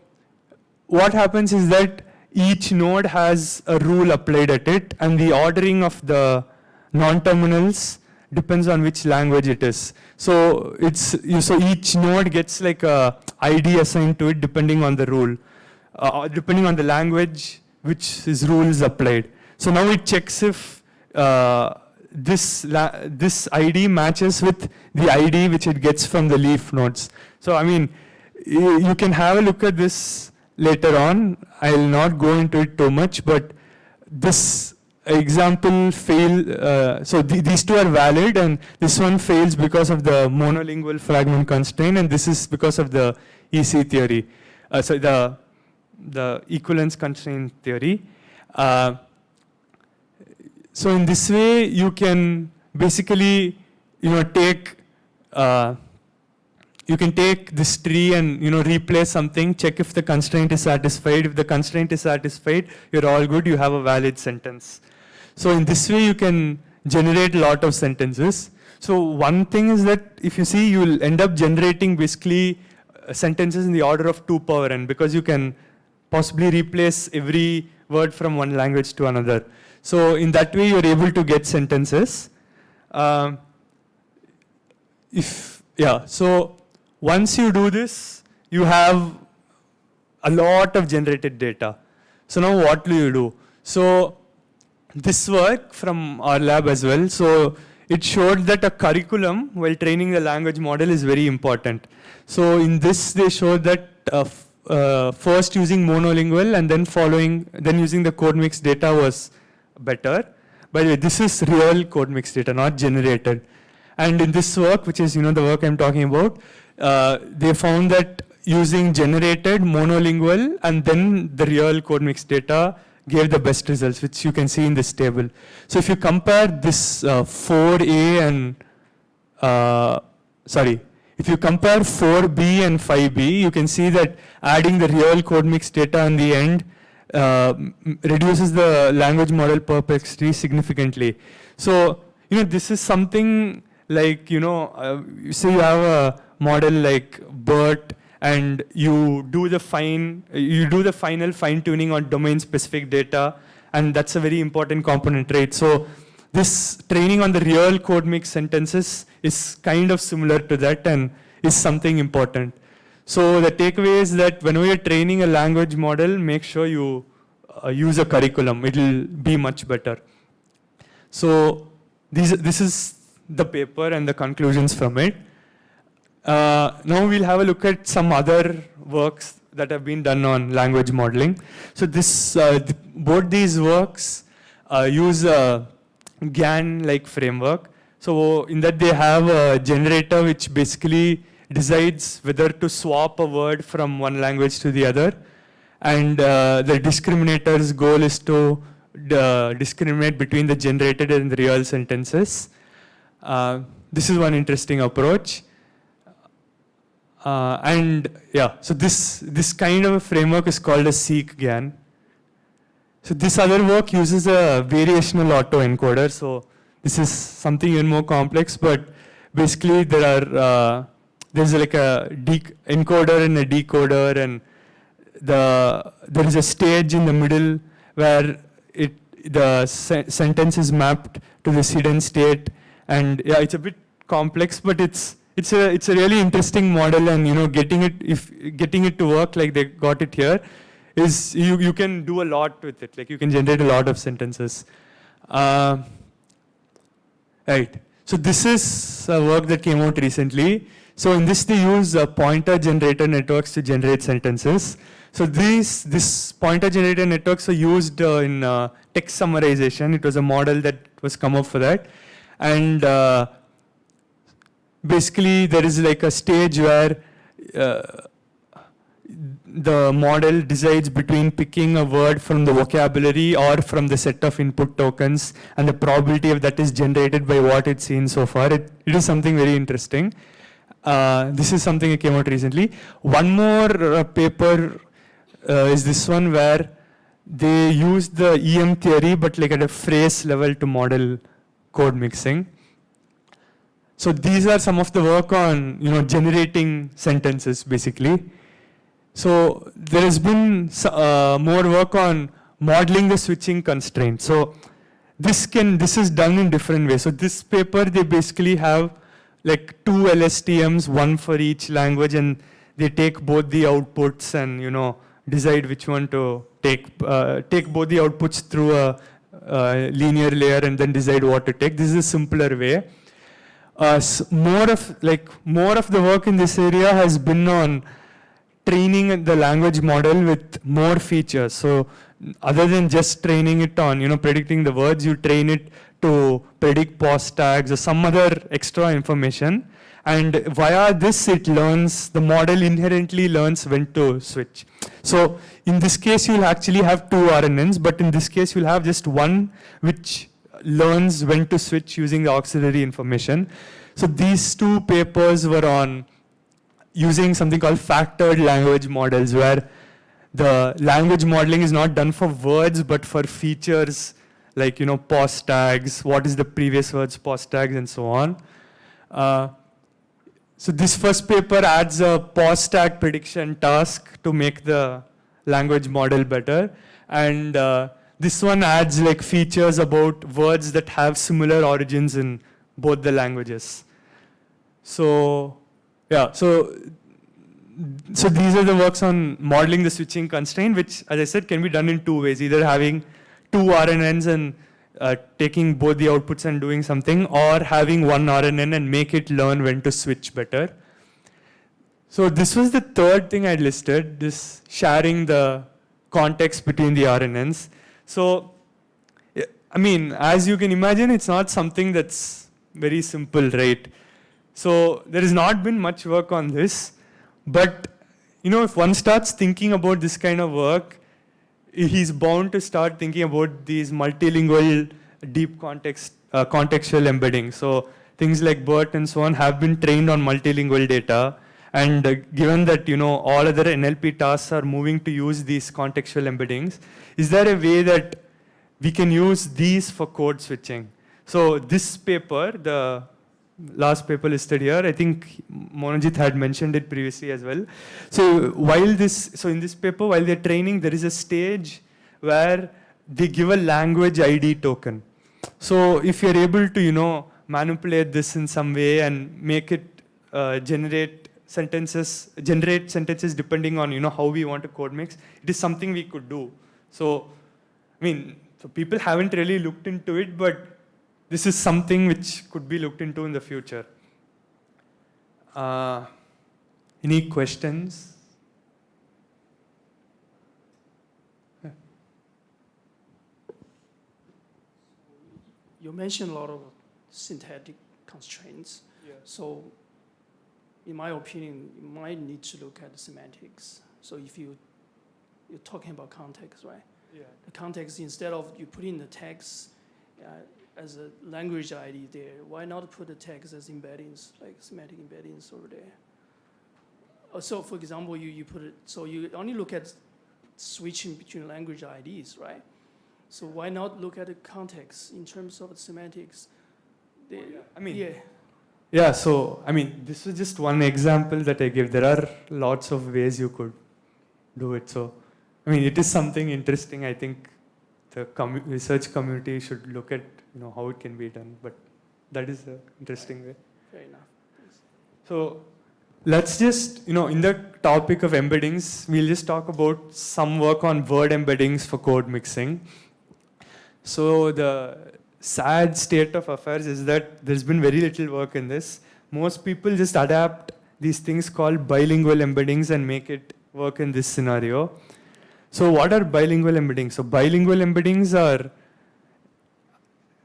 what happens is that each node has a rule applied at it, and the ordering of the non-terminals depends on which language it is. So each node gets like a ID assigned to it depending on the rule, depending on the language which is rule is applied. So now it checks if this ID matches with the ID which it gets from the leaf nodes. So I mean, you can have a look at this later on. I'll not go into it too much, but this example so these two are valid, and this one fails because of the monolingual fragment constraint, and this is because of the EC theory. The equivalence constraint theory. So in this way, you can basically, take this tree and replace something, check if the constraint is satisfied. If the constraint is satisfied, you're all good. You have a valid sentence. So in this way, you can generate a lot of sentences. So one thing is that if you see, you will end up generating basically sentences in the order of 2 power n, because you can possibly replace every word from one language to another. So in that way, you're able to get sentences. So once you do this, you have a lot of generated data. So now what do you do? So this work from our lab as well. So it showed that a curriculum while training the language model is very important. So in this, they showed that first using monolingual and then using the code mix data was better. By the way, this is real code mix data, not generated. And in this work, which is the work I'm talking about, they found that using generated monolingual and then the real code mix data gave the best results, which you can see in this table. So if you compare this 4A and if you compare 4B and 5B, you can see that adding the real code mix data in the end reduces the language model perplexity significantly. So, this is something like, say you have a model like BERT, and you do the final fine tuning on domain specific data, and that's a very important component, right? So this training on the real code mix sentences is kind of similar to that and is something important. So the takeaway is that whenever you're training a language model, make sure you use a curriculum. It will be much better. So this is the paper and the conclusions from it. Now we'll have a look at some other works that have been done on language modeling. So both these works use a GAN-like framework. So in that they have a generator which basically decides whether to swap a word from one language to the other. And the discriminator's goal is to discriminate between the generated and the real sentences. This is one interesting approach. And yeah, so this kind of a framework is called a seq-GAN. So this other work uses a variational autoencoder. So this is something even more complex, but basically there's like a encoder and a decoder, and there is a stage in the middle where the sentence is mapped to this hidden state, and yeah, it's a bit complex, but it's a really interesting model, and getting it to work like they got it here is you can do a lot with it. Like you can generate a lot of sentences. Right. So this is a work that came out recently. So in this they use pointer generator networks to generate sentences. So this pointer generator networks are used in text summarization. It was a model that was come up for that, and basically there is like a stage where the model decides between picking a word from the vocabulary or from the set of input tokens, and the probability of that is generated by what it's seen so far. It is something very interesting. This is something that came out recently. One more paper is this one, where they used the EM theory but like at a phrase level to model code mixing. So these are some of the work on generating sentences basically. So there has been more work on modeling the switching constraint. So this is done in different ways. So this paper, they basically have like 2 LSTMs, one for each language, and they take both the outputs and decide which one to take both the outputs through a linear layer and then decide what to take. This is a simpler way. More of the work in this area has been on training the language model with more features. So other than just training it on predicting the words, you train it to predict pause tags or some other extra information. And via this, the model inherently learns when to switch. So in this case, you'll actually have 2 RNNs, but in this case, you'll have just one which learns when to switch using the auxiliary information. So these 2 papers were on using something called factored language models, where the language modeling is not done for words, but for features like pause tags, what is the previous word's pause tags, and so on. So this first paper adds a pause tag prediction task to make the language model better. And this one adds like features about words that have similar origins in both the languages. So yeah, so these are the works on modeling the switching constraint, which, as I said, can be done in 2 ways, either having 2 RNNs and taking both the outputs and doing something, or having 1 RNN and make it learn when to switch better. So this was the third thing I listed, this sharing the context between the RNNs. So, I mean, as you can imagine, it's not something that's very simple, right? So there has not been much work on this, but if one starts thinking about this kind of work, he's bound to start thinking about these multilingual deep contextual embedding. So things like BERT and so on have been trained on multilingual data. And given that all other NLP tasks are moving to use these contextual embeddings, is there a way that we can use these for code switching? So this paper, the last paper listed here, I think Monojit had mentioned it previously as well. So in this paper, while they're training, there is a stage where they give a language ID token. So if you're able to manipulate this in some way and make it generate sentences depending on how we want to code mix, it is something we could do. So so people haven't really looked into it, but this is something which could be looked into in the future. Any questions? Yeah. You mentioned a lot of syntactic constraints. Yeah. So in my opinion, you might need to look at the semantics. So if you're talking about context, right? Yeah. The context, instead of you put in the text as a language ID there, why not put the text as embeddings, like semantic embeddings over there? So for example, you put it, so you only look at switching between language IDs, right? So why not look at the context in terms of semantics? I mean, yeah. yeah, so, I mean, this is just one example that I gave. There are lots of ways you could do it. So, I mean, it is something interesting. I think the research community should look at, how it can be done. But that is an interesting way. Fair enough. So, let's just, in the topic of embeddings, we'll just talk about some work on word embeddings for code mixing. So, the sad state of affairs is that there's been very little work in this. Most people just adapt these things called bilingual embeddings and make it work in this scenario. So what are bilingual embeddings? So bilingual embeddings are,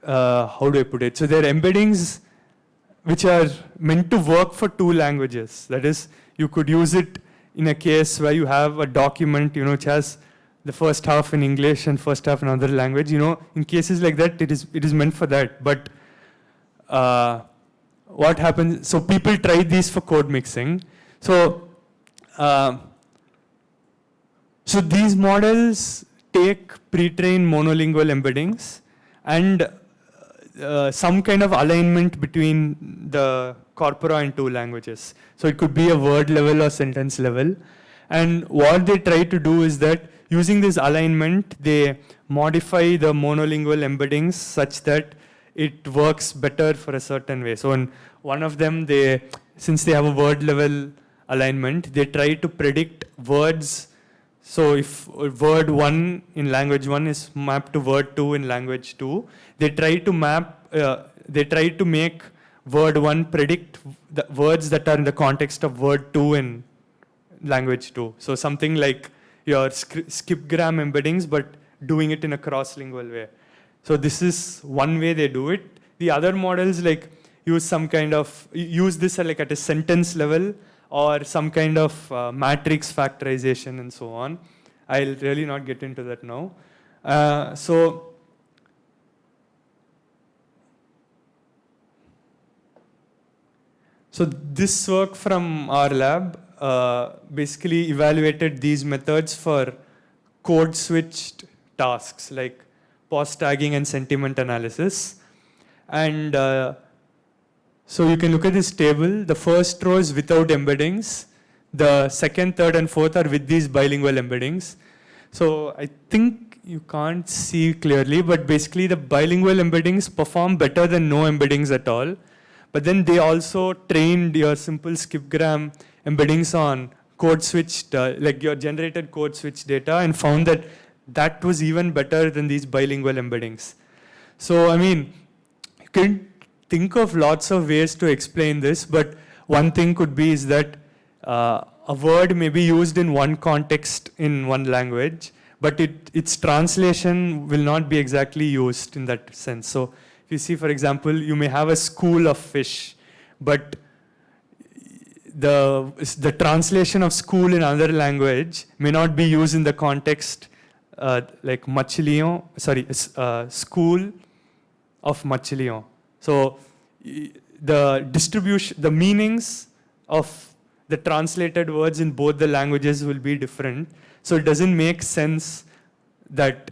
how do I put it? So they're embeddings which are meant to work for two languages. That is, you could use it in a case where you have a document, which has the first half in English and first half in another language. In cases like that, it is meant for that. But what happens? So people tried these for code mixing. So so these models take pre-trained monolingual embeddings and some kind of alignment between the corpora in two languages. So it could be a word level or sentence level. And what they try to do is that using this alignment, they modify the monolingual embeddings such that it works better for a certain way. So in one of them, since they have a word level alignment, they try to predict words. So if word 1 in language 1 is mapped to word 2 in language 2, they try to make word 1 predict the words that are in the context of word 2 in language 2. So something like your skipgram embeddings, but doing it in a cross-lingual way. So this is one way they do it. The other models use this at a sentence level or some kind of matrix factorization and so on. I'll really not get into that now. So this work from our lab basically evaluated these methods for code-switched tasks like pause tagging and sentiment analysis. And so you can look at this table. The first row is without embeddings. The second, third, and fourth are with these bilingual embeddings. So I think you can't see clearly, but basically the bilingual embeddings perform better than no embeddings at all. But then they also trained your simple skipgram embeddings on code switched, like your generated code switch data, and found that that was even better than these bilingual embeddings. So, I mean, you can think of lots of ways to explain this, but one thing could be is that a word may be used in one context in one language, but its translation will not be exactly used in that sense. So, if you see, for example, you may have a school of fish, but the translation of school in another language may not be used in the context like machlion, school of machlion. So the distribution, the meanings of the translated words in both the languages will be different. So it doesn't make sense that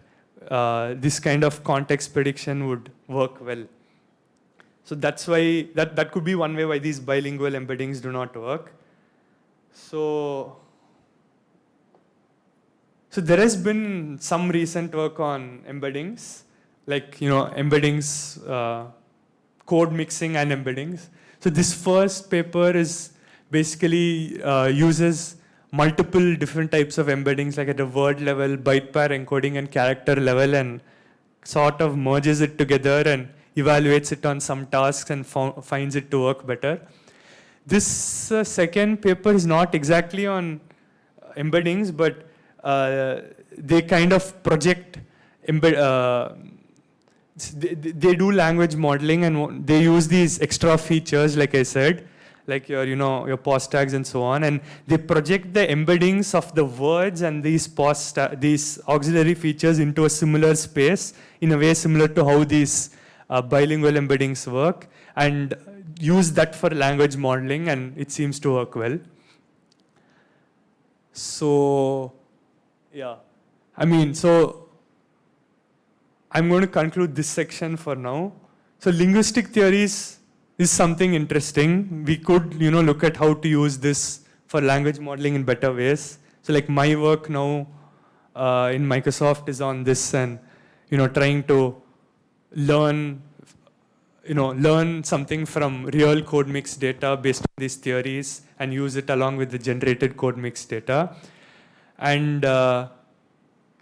this kind of context prediction would work well. So that's why, that could be one way why these bilingual embeddings do not work. So there has been some recent work on embeddings, like, embeddings, code mixing and embeddings. So this first paper is basically uses multiple different types of embeddings, like at a word level, byte pair encoding and character level, and sort of merges it together and evaluates it on some tasks and finds it to work better. This second paper is not exactly on embeddings, but they kind of project they do language modeling, and they use these extra features, like I said, like your pause tags and so on, and they project the embeddings of the words and these these auxiliary features into a similar space in a way similar to how these bilingual embeddings work, and use that for language modeling, and it seems to work well. So, yeah. I mean, so I'm going to conclude this section for now. So linguistic theories is something interesting. We could, look at how to use this for language modeling in better ways. So like my work now in Microsoft is on this and, trying to learn something from real code mix data based on these theories and use it along with the generated code mix data. And,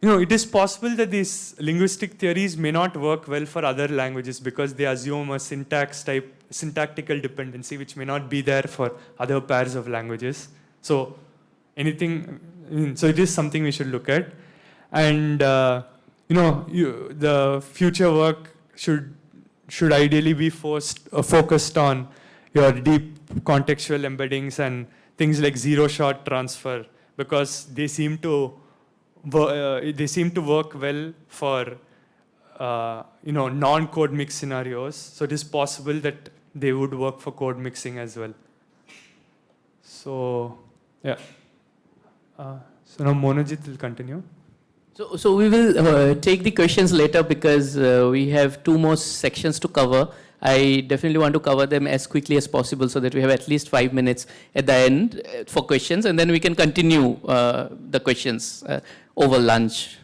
it is possible that these linguistic theories may not work well for other languages because they assume a syntactical dependency, which may not be there for other pairs of languages. So so it is something we should look at. And, the future work should ideally be focused on your deep contextual embeddings and things like zero-shot transfer, because they seem to work well for non-code mix scenarios. So it is possible that they would work for code mixing as well. So yeah. So now Monojit will continue. So we will take the questions later because we have 2 more sections to cover. I definitely want to cover them as quickly as possible so that we have at least 5 minutes at the end for questions, and then we can continue the questions over lunch.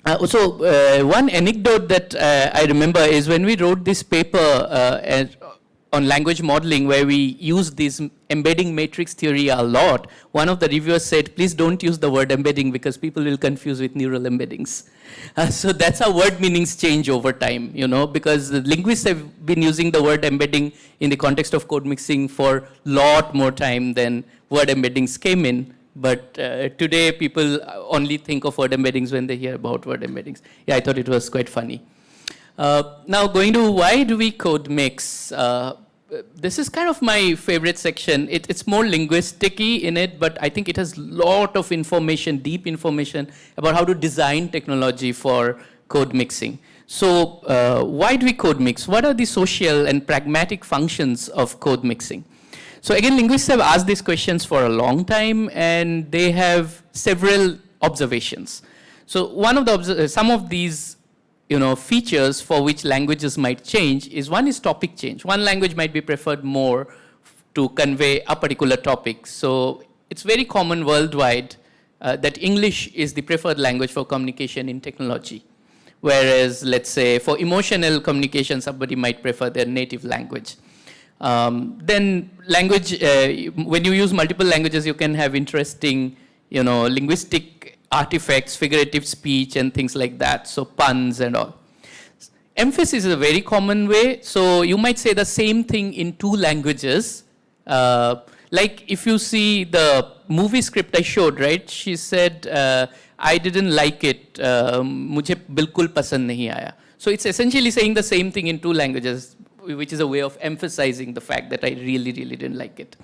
One anecdote that I remember is when we wrote this paper on language modeling where we used this embedding matrix theory a lot, one of the reviewers said, please don't use the word embedding because people will confuse with neural embeddings. So that's how word meanings change over time, because the linguists have been using the word embedding in the context of code mixing for a lot more time than word embeddings came in. But today people only think of word embeddings when they hear about word embeddings. Yeah, I thought it was quite funny. Now going to why do we code mix? This is kind of my favorite section. It's more linguistic-y in it, but I think it has a lot of information, deep information about how to design technology for code mixing. So why do we code mix? What are the social and pragmatic functions of code mixing? So again, linguists have asked these questions for a long time, and they have several observations. So some of these features for which languages might change is one is topic change. One language might be preferred more to convey a particular topic. So it's very common worldwide that English is the preferred language for communication in technology. Whereas, let's say, for emotional communication, somebody might prefer their native language. Then language, when you use multiple languages, you can have interesting, linguistic artifacts, figurative speech, and things like that, so puns and all. Emphasis is a very common way, so you might say the same thing in 2 languages. Like if you see the movie script I showed, right? She said, I didn't like it, mujhe bilkul pasand nahi aaya. So it's essentially saying the same thing in 2 languages, which is a way of emphasizing the fact that I really, really didn't like it.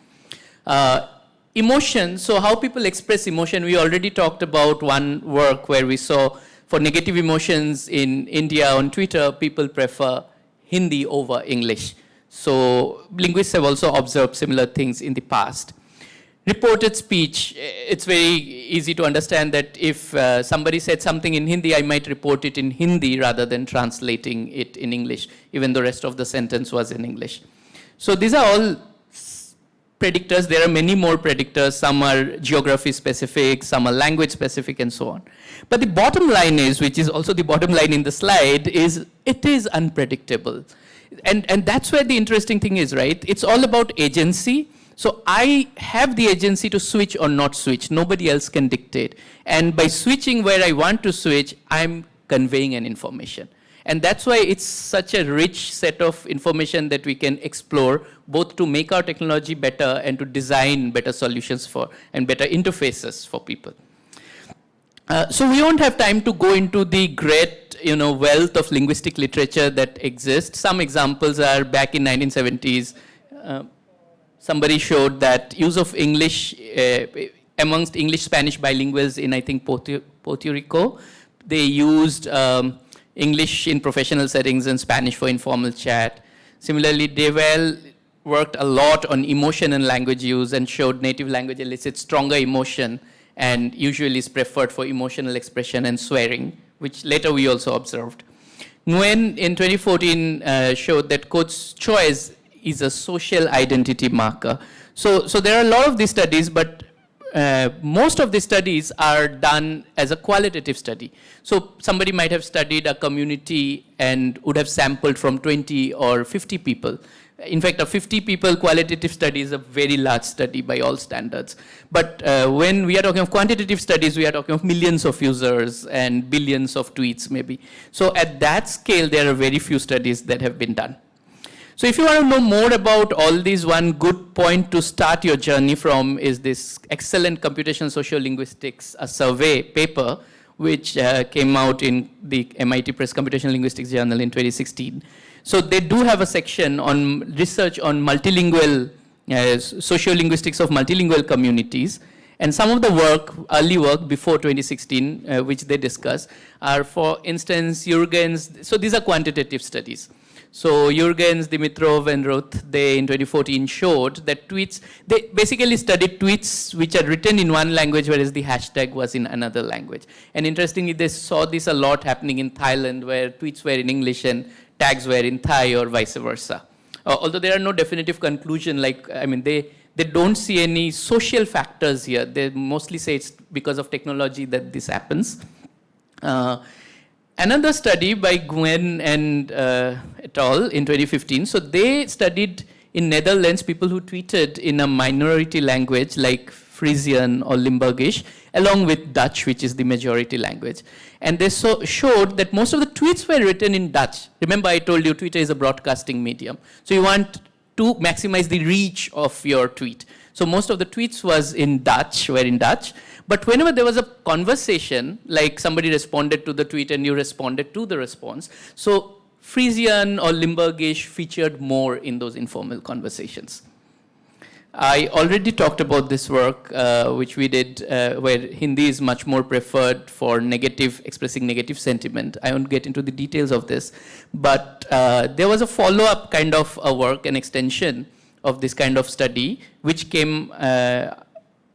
Emotion, so how people express emotion, we already talked about one work where we saw for negative emotions in India on Twitter, people prefer Hindi over English. So linguists have also observed similar things in the past. Reported speech, it's very easy to understand that if somebody said something in Hindi, I might report it in Hindi rather than translating it in English, even though the rest of the sentence was in English. So these are all predictors. There are many more predictors. Some are geography specific, some are language specific, and so on. But the bottom line is, which is also the bottom line in the slide, is it is unpredictable. And that's where the interesting thing is, right? It's all about agency. So I have the agency to switch or not switch. Nobody else can dictate. And by switching where I want to switch, I'm conveying an information. And that's why it's such a rich set of information that we can explore, both to make our technology better and to design better solutions for and better interfaces for people. So we won't have time to go into the great wealth of linguistic literature that exists. Some examples are back in 1970s. Somebody showed that use of English amongst English-Spanish bilinguals in, I think, Puerto Rico. They used English in professional settings and Spanish for informal chat. Similarly, Deval worked a lot on emotion and language use and showed native language elicits stronger emotion and usually is preferred for emotional expression and swearing, which later we also observed. Nguyen in 2014 showed that code's choice is a social identity marker. So there are a lot of these studies, but most of the studies are done as a qualitative study. So somebody might have studied a community and would have sampled from 20 or 50 people. In fact, a 50 people qualitative study is a very large study by all standards. But when we are talking of quantitative studies, we are talking of millions of users and billions of tweets maybe. So at that scale, there are very few studies that have been done. So if you want to know more about all these, one good point to start your journey from is this excellent computational sociolinguistics, a survey paper, which came out in the MIT Press Computational Linguistics Journal in 2016. So they do have a section on research on multilingual, sociolinguistics of multilingual communities. And some of the work, early work before 2016, which they discuss, are, for instance, Jürgens. So these are quantitative studies. So Jürgens, Dimitrov, and Roth, they in 2014 showed that tweets, they basically studied tweets which are written in one language, whereas the hashtag was in another language. And interestingly, they saw this a lot happening in Thailand, where tweets were in English and tags were in Thai, or vice versa. Although there are no definitive conclusion, like, I mean, they don't see any social factors here. They mostly say it's because of technology that this happens. Another study by Nguyen and et al. In 2015, so they studied in Netherlands people who tweeted in a minority language like Frisian or Limburgish, along with Dutch, which is the majority language. And they showed that most of the tweets were written in Dutch. Remember, I told you Twitter is a broadcasting medium. So you want to maximize the reach of your tweet. So most of the tweets were in Dutch. But whenever there was a conversation, like somebody responded to the tweet and you responded to the response, so Frisian or Limburgish featured more in those informal conversations. I already talked about this work, which we did, where Hindi is much more preferred for expressing negative sentiment. I won't get into the details of this, but there was a follow-up kind of a work, an extension of this kind of study, which came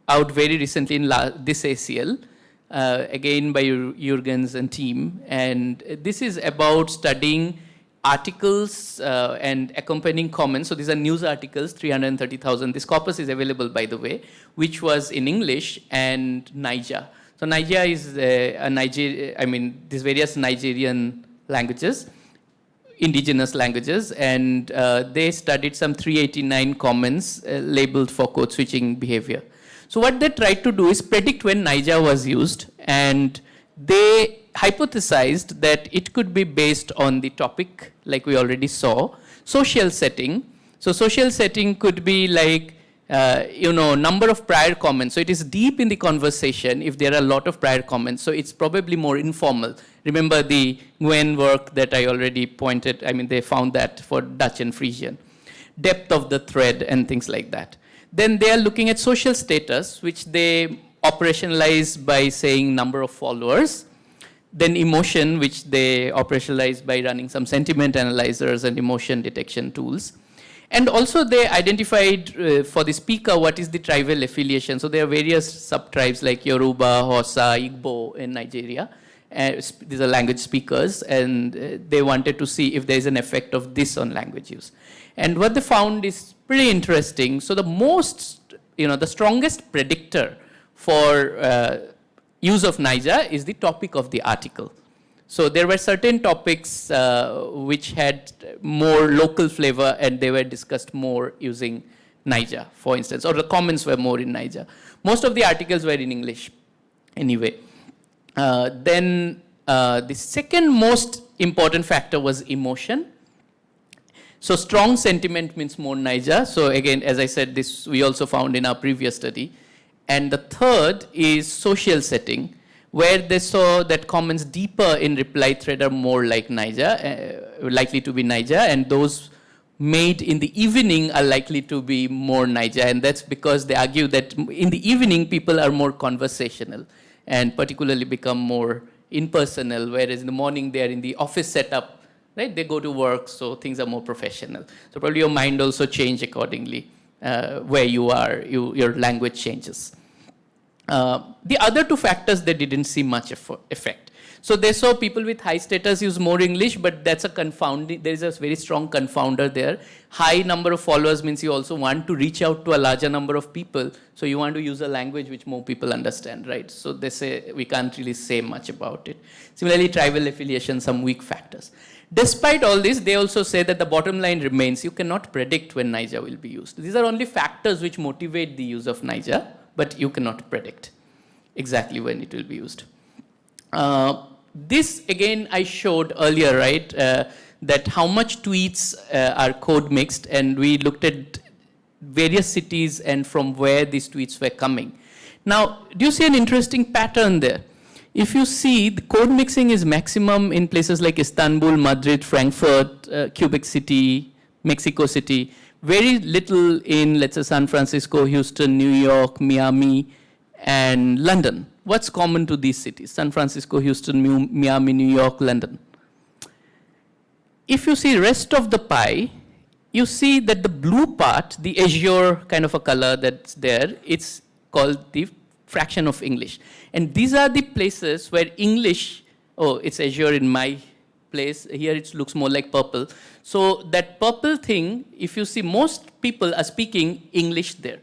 out very recently in this ACL, again by Jürgens and team. And this is about studying articles and accompanying comments. So these are news articles, 330,000. This corpus is available, by the way, which was in English and Niger. So Niger is these various Nigerian languages, indigenous languages, and they studied some 389 comments labeled for code switching behavior. So what they tried to do is predict when Niger was used, and they hypothesized that it could be based on the topic, like we already saw, social setting. So social setting could be like, number of prior comments. So it is deep in the conversation if there are a lot of prior comments. So it's probably more informal. Remember the Nguyen work that I already pointed, they found that for Dutch and Frisian. Depth of the thread and things like that. Then they are looking at social status, which they operationalize by saying number of followers. Then emotion, which they operationalize by running some sentiment analyzers and emotion detection tools. And also they identified for the speaker what is the tribal affiliation. So there are various sub-tribes like Yoruba, Hausa, Igbo in Nigeria. These are language speakers, and they wanted to see if there is an effect of this on language use. And what they found is pretty interesting. So the strongest predictor for use of Niger is the topic of the article. So there were certain topics which had more local flavor, and they were discussed more using Niger, for instance, or the comments were more in Niger. Most of the articles were in English anyway. Then the second most important factor was emotion. So strong sentiment means more Niger. So again, as I said, this we also found in our previous study. And the third is social setting, where they saw that comments deeper in reply thread are more like Niger, likely to be Niger, and those made in the evening are likely to be more Niger. And that's because they argue that in the evening, people are more conversational and particularly become more impersonal, whereas in the morning, they are in the office setup, right? They go to work, so things are more professional. So probably your mind also change accordingly. Where you are, your language changes. The other two factors, they didn't see much effect. So they saw people with high status use more English, but that's a confounding, there is a very strong confounder there. High number of followers means you also want to reach out to a larger number of people, so you want to use a language which more people understand, right? So they say, we can't really say much about it. Similarly, tribal affiliation, some weak factors. Despite all this, they also say that the bottom line remains, you cannot predict when Naija will be used. These are only factors which motivate the use of Naija, but you cannot predict exactly when it will be used. This, again, I showed earlier, right, that how much tweets are code mixed, and we looked at various cities and from where these tweets were coming. Now, do you see an interesting pattern there? If you see, the code mixing is maximum in places like Istanbul, Madrid, Frankfurt, Quebec City, Mexico City. Very little in, let's say, San Francisco, Houston, New York, Miami, and London. What's common to these cities? San Francisco, Houston, Miami, New York, London. If you see rest of the pie, you see that the blue part, the azure kind of a color that's there, it's called the fraction of English. And these are the places where English, oh, it's azure in my place. Here it looks more like purple. So that purple thing, if you see, most people are speaking English there.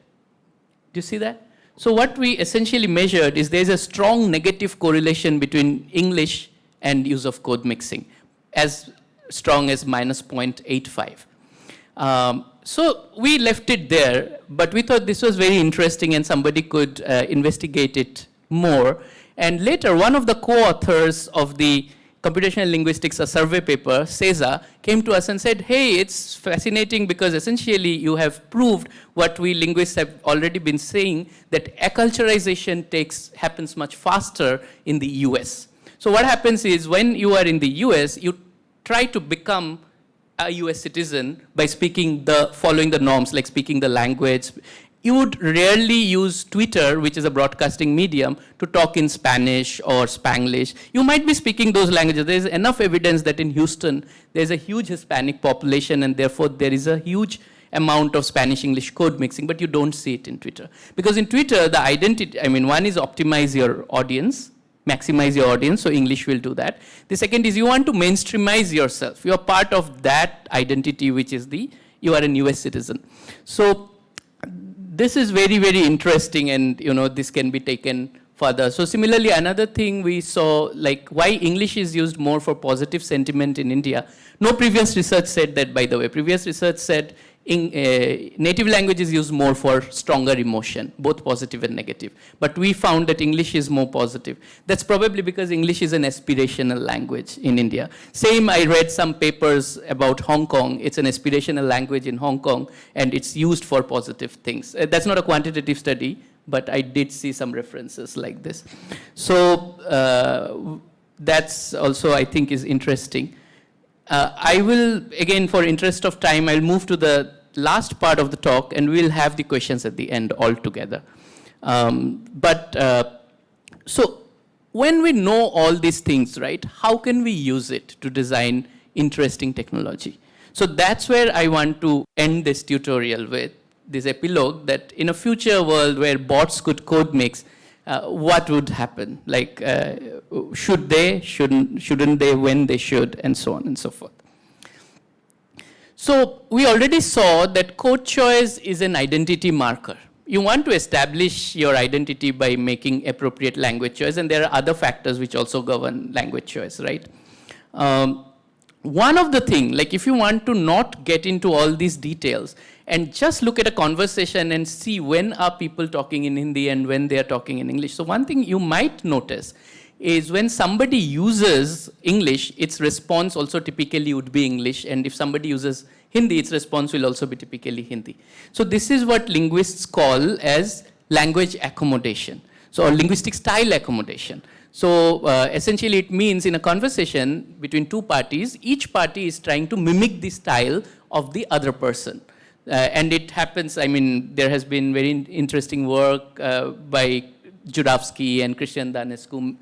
Do you see that? So what we essentially measured is there's a strong negative correlation between English and use of code mixing, as strong as minus 0.85. So we left it there, but we thought this was very interesting and somebody could investigate it more. And later, one of the co-authors of the computational linguistics, a survey paper, Cesar, came to us and said, hey, it's fascinating because essentially you have proved what we linguists have already been saying, that acculturation happens much faster in the US. So what happens is when you are in the US, you try to become a US citizen by following the norms, like speaking the language. You would rarely use Twitter, which is a broadcasting medium, to talk in Spanish or Spanglish. You might be speaking those languages. There is enough evidence that in Houston, there's a huge Hispanic population, and therefore there is a huge amount of Spanish-English code mixing, but you don't see it in Twitter. Because in Twitter, the identity, one is optimize your audience, maximize your audience, so English will do that. The second is you want to mainstreamize yourself. You are part of that identity, which is you are a US citizen. So this is very, very interesting, and this can be taken further. So similarly, another thing we saw, like why English is used more for positive sentiment in India. No previous research said that, by the way. Previous research said native language is used more for stronger emotion, both positive and negative. But we found that English is more positive. That's probably because English is an aspirational language in India. Same, I read some papers about Hong Kong. It's an aspirational language in Hong Kong, and it's used for positive things. That's not a quantitative study, but I did see some references like this. So that's also, I think, is interesting. I will, again, for interest of time, I'll move to the last part of the talk, and we'll have the questions at the end altogether. So when we know all these things, right, how can we use it to design interesting technology? So that's where I want to end this tutorial with this epilogue, that in a future world where bots could code mix, what would happen? Like, should they, shouldn't they, when they should, and so on and so forth. So we already saw that code choice is an identity marker. You want to establish your identity by making appropriate language choice, and there are other factors which also govern language choice, right? One of the things, like if you want to not get into all these details and just look at a conversation and see when are people talking in Hindi and when they are talking in English. So one thing you might notice is when somebody uses English, its response also typically would be English, and if somebody uses Hindi, its response will also be typically Hindi. So this is what linguists call as language accommodation, so or linguistic style accommodation. So essentially it means in a conversation between two parties, each party is trying to mimic the style of the other person. And it happens, there has been very interesting work by Jurafsky and Christian Danescu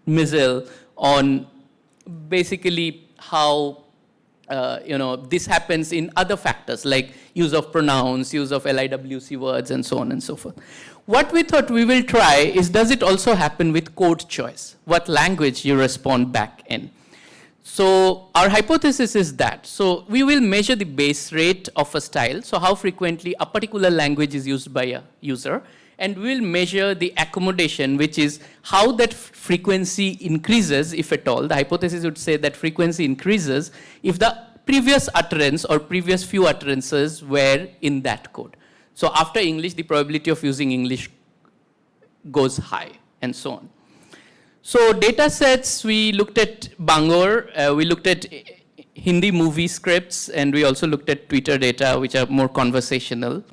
Mizel on basically how this happens in other factors like use of pronouns, use of LIWC words, and so on and so forth. What we thought we will try is, does it also happen with code choice? What language you respond back in? So our hypothesis is that. So we will measure the base rate of a style, so how frequently a particular language is used by a user, and we will measure the accommodation, which is how that frequency increases, if at all. The hypothesis would say that frequency increases if the previous utterance or previous few utterances were in that code. So after English, the probability of using English goes high, and so on. So data sets, we looked at Bangor, we looked at Hindi movie scripts, and we also looked at Twitter data, which are more conversational.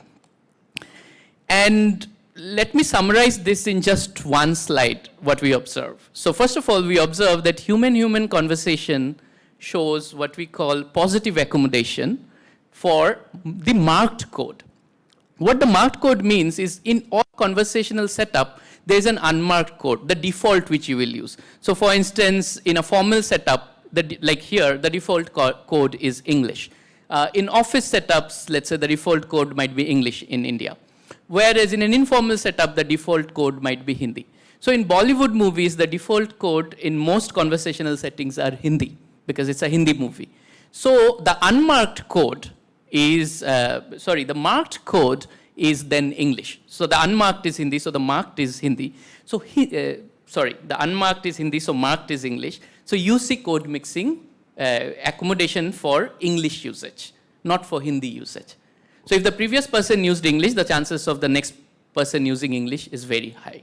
And let me summarize this in just one slide, what we observe. So first of all, we observe that human-human conversation shows what we call positive accommodation for the marked code. What the marked code means is, in all conversational setup, there's an unmarked code, the default which you will use. So for instance, in a formal setup, like here, the default code is English. In office setups, let's say the default code might be English in India. Whereas in an informal setup, the default code might be Hindi. So in Bollywood movies, the default code in most conversational settings are Hindi, because it's a Hindi movie. So the unmarked code is, the marked code is then English. So the unmarked is Hindi, so the marked is Hindi. So the unmarked is Hindi, so marked is English. So you see code mixing accommodation for English usage, not for Hindi usage. So if the previous person used English, the chances of the next person using English is very high,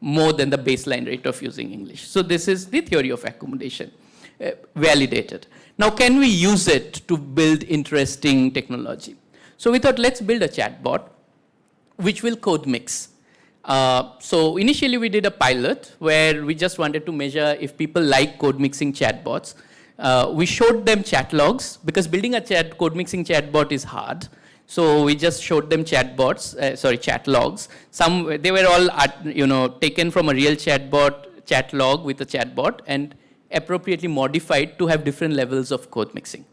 more than the baseline rate of using English. So this is the theory of accommodation, validated. Now, can we use it to build interesting technology? So we thought, let's build a chatbot which will code mix. So initially we did a pilot where we just wanted to measure if people like code mixing chatbots. We showed them chat logs, because building a code mixing chatbot is hard. So we just showed them chat logs. They were all taken from a real chat log with a chatbot, and appropriately modified to have different levels of code mixing.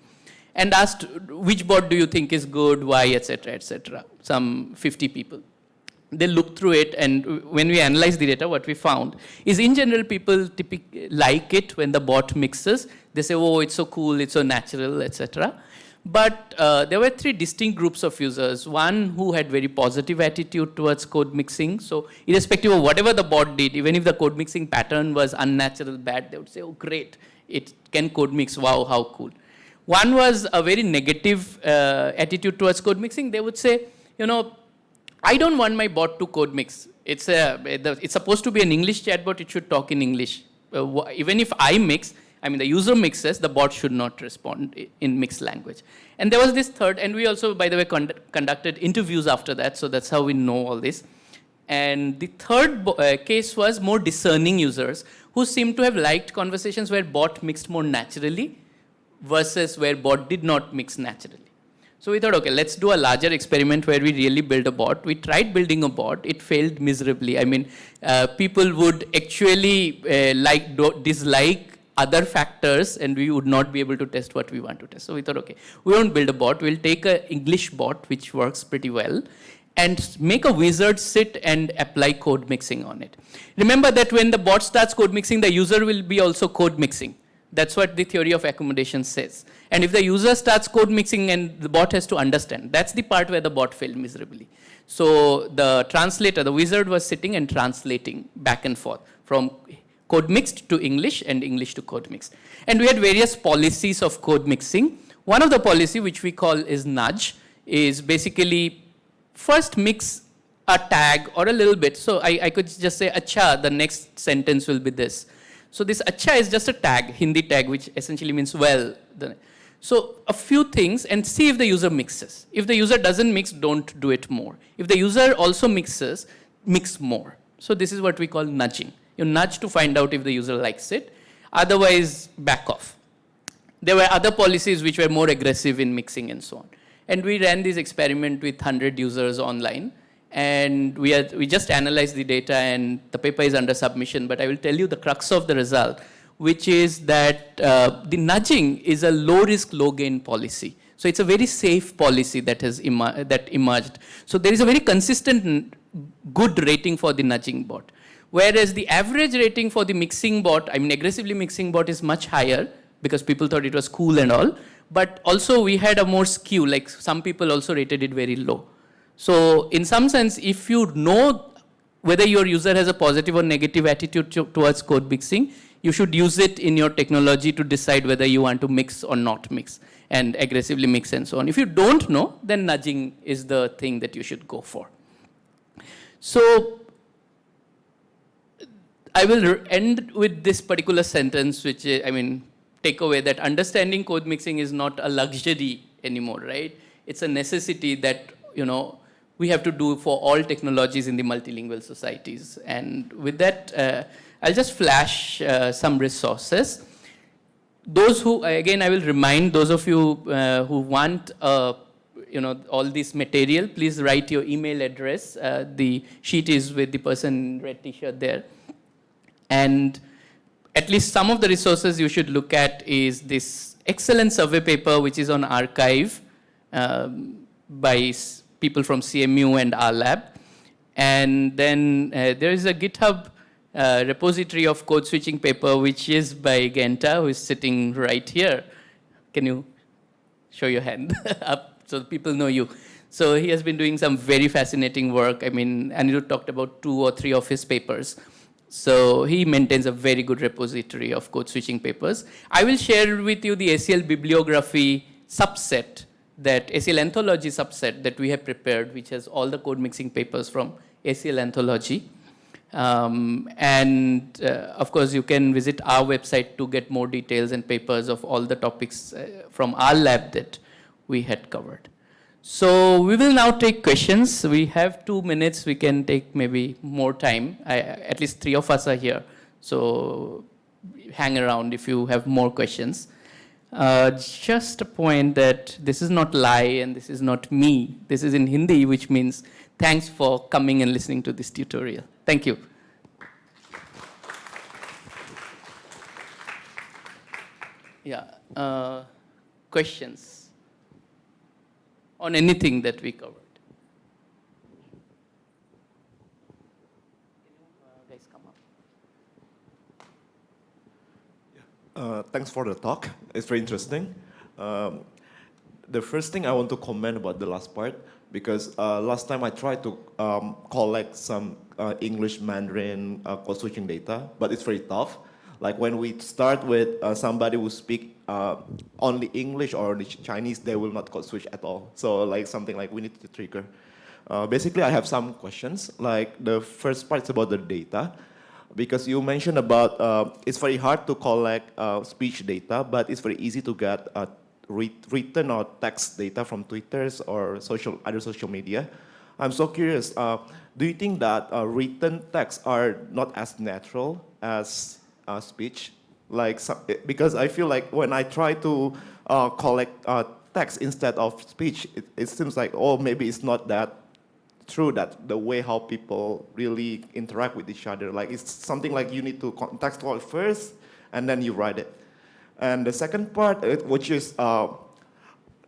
And asked, which bot do you think is good, why, etc., etc. Some 50 people. They looked through it, and when we analyzed the data, what we found is, in general, people typically like it when the bot mixes. They say, oh, it's so cool, it's so natural, etc. But there were three distinct groups of users. One who had very positive attitude towards code mixing. So irrespective of whatever the bot did, even if the code mixing pattern was unnatural, bad, they would say, oh, great, it can code mix, wow, how cool. One was a very negative attitude towards code mixing. They would say, I don't want my bot to code mix. It's supposed to be an English chatbot, it should talk in English. Even if I mix, the user mixes, the bot should not respond in mixed language. And there was this third, and we also, by the way, conducted interviews after that, so that's how we know all this. And the third case was more discerning users who seemed to have liked conversations where bot mixed more naturally versus where bot did not mix naturally. So we thought, okay, let's do a larger experiment where we really build a bot. We tried building a bot. It failed miserably. People would actually dislike other factors, and we would not be able to test what we want to test. So we thought, okay, we won't build a bot. We'll take an English bot, which works pretty well, and make a wizard sit and apply code mixing on it. Remember that when the bot starts code mixing, the user will be also code mixing. That's what the theory of accommodation says. And if the user starts code mixing and the bot has to understand, that's the part where the bot failed miserably. So the translator, the wizard, was sitting and translating back and forth from code mixed to English and English to code mixed. And we had various policies of code mixing. One of the policy, which we call is nudge, is basically first mix a tag or a little bit. So I could just say, acha, the next sentence will be this. So this acha is just a tag, Hindi tag, which essentially means well. So a few things, and see if the user mixes. If the user doesn't mix, don't do it more. If the user also mixes, mix more. So this is what we call nudging. You nudge to find out if the user likes it. Otherwise, back off. There were other policies which were more aggressive in mixing and so on. And we ran this experiment with 100 users online. And we just analyzed the data, and the paper is under submission. But I will tell you the crux of the result which is that the nudging is a low-risk, low-gain policy. So it's a very safe policy that has that emerged. So there is a very consistent good rating for the nudging bot. Whereas the average rating for the mixing bot, I mean aggressively mixing bot, is much higher because people thought it was cool and all. But also we had a more skew, like some people also rated it very low. So in some sense, if you know whether your user has a positive or negative attitude towards code mixing, you should use it in your technology to decide whether you want to mix or not mix and aggressively mix and so on. If you don't know, then nudging is the thing that you should go for. So I will end with this particular sentence, which is, take away that understanding code mixing is not a luxury anymore, right? It's a necessity that, we have to do for all technologies in the multilingual societies. And with that, I'll just flash some resources. Those who, again, I will remind those of you who want, all this material, please write your email address. The sheet is with the person in red t-shirt there. And at least some of the resources you should look at is this excellent survey paper, which is on arXiv by people from CMU and our lab. And then there is a GitHub repository of code switching paper, which is by Genta, who is sitting right here. Can you show your hand up so people know you? So he has been doing some very fascinating work. Anirudh talked about 2 or 3 of his papers. So he maintains a very good repository of code switching papers. I will share with you the ACL bibliography subset, that ACL anthology subset that we have prepared, which has all the code mixing papers from ACL anthology. Of course, you can visit our website to get more details and papers of all the topics from our lab that we had covered. So we will now take questions. We have 2 minutes. We can take maybe more time. At least 3 of us are here. So hang around if you have more questions. Just a point that this is not lie and this is not me. This is in Hindi, which means thanks for coming and listening to this tutorial. Thank you. Yeah, questions on anything that we covered. Can you guys come up? Thanks for the talk. It's very interesting. The first thing I want to comment about the last part, because last time I tried to collect some English Mandarin code switching data, but it's very tough. Like when we start with somebody who speak only English or only Chinese, they will not code switch at all. So like something like we need to trigger. Basically, I have some questions. Like the first part is about the data, because you mentioned about it's very hard to collect speech data, but it's very easy to get written or text data from Twitters or other social media. I'm so curious, do you think that written texts are not as natural as speech? Because I feel like when I try to collect text instead of speech, it seems like, maybe it's not that true, that the way how people really interact with each other. Like it's something like you need to contextualize first and then you write it. And the second part, which is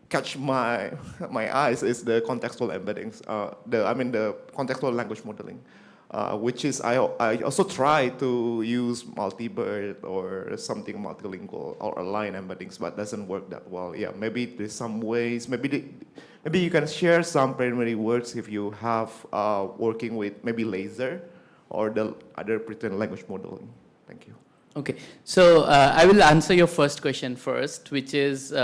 catch my eyes, is the contextual embeddings, the contextual language modeling, which is I also try to use multibird or something multilingual or align embeddings, but doesn't work that well. Yeah, maybe there's some ways. Maybe you can share some preliminary works if you have working with maybe laser or the other pretend language modeling. Thank you. Okay, so I will answer your first question first, which is,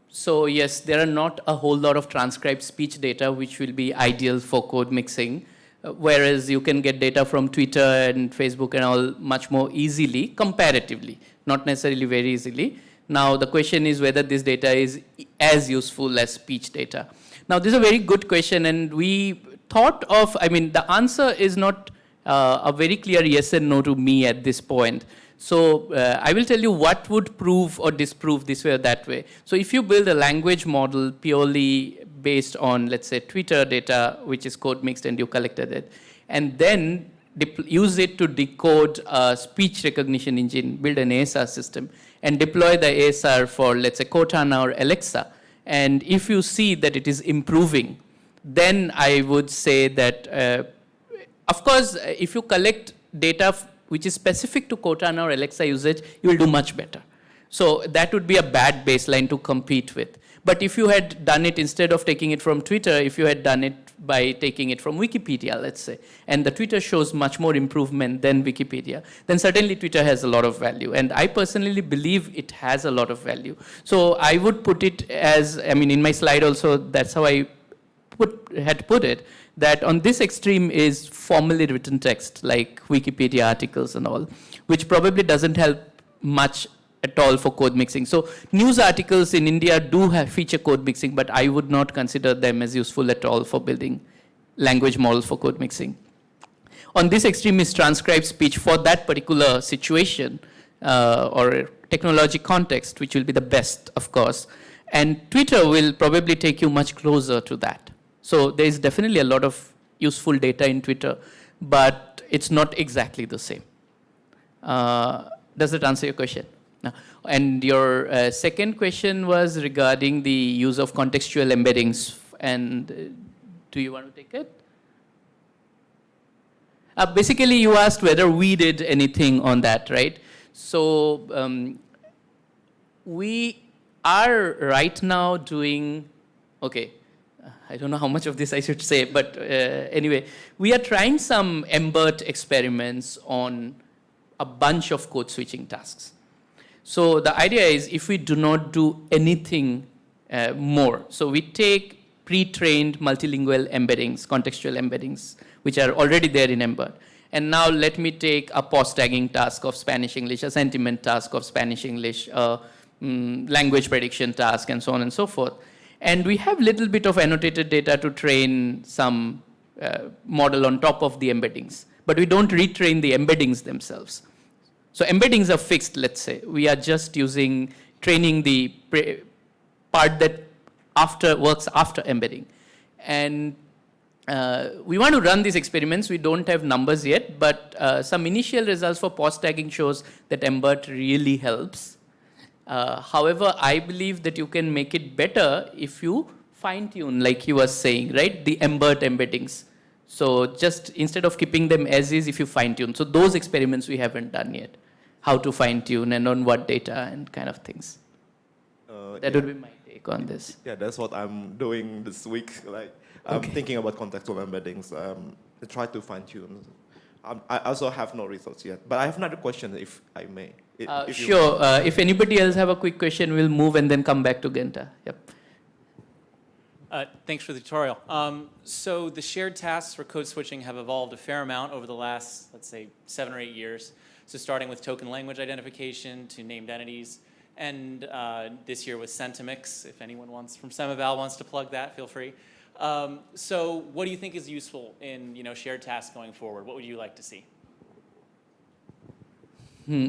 so yes, there are not a whole lot of transcribed speech data which will be ideal for code mixing, whereas you can get data from Twitter and Facebook and all much more easily, comparatively, not necessarily very easily. Now the question is whether this data is as useful as speech data. Now this is a very good question, and we thought of, the answer is not a very clear yes and no to me at this point. So I will tell you what would prove or disprove this way or that way. So if you build a language model purely based on, let's say, Twitter data, which is code mixed and you collected it, and then use it to decode a speech recognition engine, build an ASR system, and deploy the ASR for, let's say, Cortana or Alexa. And if you see that it is improving, then I would say that, of course, if you collect data which is specific to Cortana or Alexa usage, you will do much better. So that would be a bad baseline to compete with. But if you had done it, instead of taking it from Twitter, if you had done it by taking it from Wikipedia, let's say, and the Twitter shows much more improvement than Wikipedia, then certainly Twitter has a lot of value. And I personally believe it has a lot of value. So I would put it as, I mean, in my slide also, that's how I had put it, that on this extreme is formally written text, like Wikipedia articles and all, which probably doesn't help much at all for code mixing. So news articles in India do have feature code mixing, but I would not consider them as useful at all for building language models for code mixing. On this extreme is transcribed speech for that particular situation or technology context, which will be the best, of course. And Twitter will probably take you much closer to that. So there is definitely a lot of useful data in Twitter, but it's not exactly the same. Does that answer your question? No. And your second question was regarding the use of contextual embeddings. And do you want to take it? Basically, you asked whether we did anything on that, right? So we are right now doing, okay, I don't know how much of this I should say, but anyway, we are trying some MBERT experiments on a bunch of code switching tasks. So the idea is if we do not do anything more, so we take pre-trained multilingual embeddings, contextual embeddings, which are already there in MBERT. And now let me take a pause tagging task of Spanish English, a sentiment task of Spanish English, a language prediction task, and so on and so forth. And we have little bit of annotated data to train some model on top of the embeddings. But we don't retrain the embeddings themselves. So embeddings are fixed, let's say. We are just training the part that works after embedding. And we want to run these experiments. We don't have numbers yet, but some initial results for pause tagging shows that MBERT really helps. However, I believe that you can make it better if you fine-tune, like you were saying, right? The MBERT embeddings. So just instead of keeping them as is, if you fine-tune. So those experiments we haven't done yet. How to fine-tune and on what data and kind of things. That would be my take on this. Yeah, that's what I'm doing this week. Like, I'm thinking about contextual embeddings. I try to fine-tune. I also have no results yet. But I have another question, if I may. Sure. If anybody else have a quick question, we'll move and then come back to Genta. Yep. Thanks for the tutorial. So the shared tasks for code switching have evolved a fair amount over the last, let's say, 7 or 8 years. So starting with token language identification to named entities. And this year with Sentimix. If anyone from Semival wants to plug that, feel free. So what do you think is useful in shared tasks going forward? What would you like to see?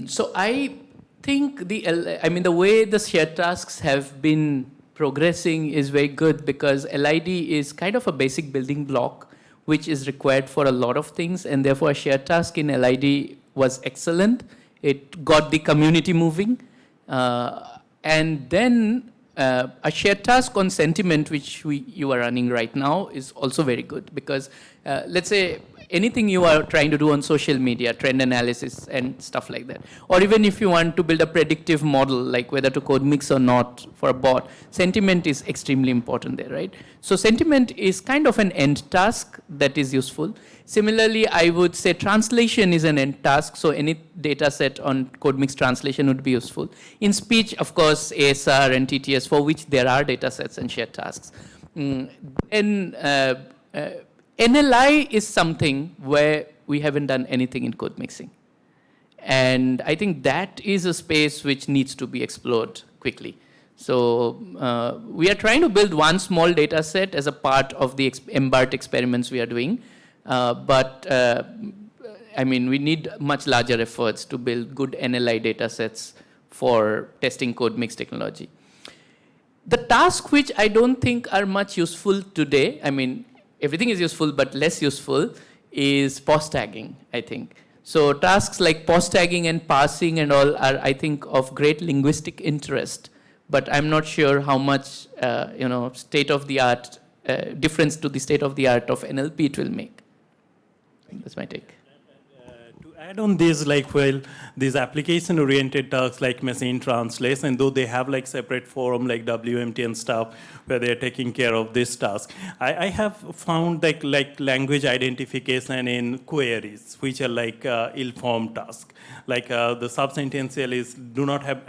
So I think the way the shared tasks have been progressing is very good because LID is kind of a basic building block which is required for a lot of things, and therefore a shared task in LID was excellent. It got the community moving. And then a shared task on sentiment, which you are running right now, is also very good because let's say anything you are trying to do on social media, trend analysis and stuff like that, or even if you want to build a predictive model, like whether to code mix or not for a bot, sentiment is extremely important there, right? So sentiment is kind of an end task that is useful. Similarly, I would say translation is an end task, so any data set on code mix translation would be useful. In speech, of course, ASR and TTS, for which there are data sets and shared tasks. Then NLI is something where we haven't done anything in code mixing. And I think that is a space which needs to be explored quickly. So we are trying to build one small data set as a part of the MBERT experiments we are doing. But we need much larger efforts to build good NLI data sets for testing code mix technology. The tasks which I don't think are much useful today, everything is useful but less useful, is pause tagging, I think. So tasks like pause tagging and parsing and all are, I think, of great linguistic interest, but I'm not sure how much, state-of-the-art, difference to the state-of-the-art of NLP it will make. That's my take. To add on this, like, well, these application-oriented tasks like machine translation, though they have like separate forum like WMT and stuff where they're taking care of this task, I have found like language identification in queries, which are like ill-formed tasks. Like the subsentential do not have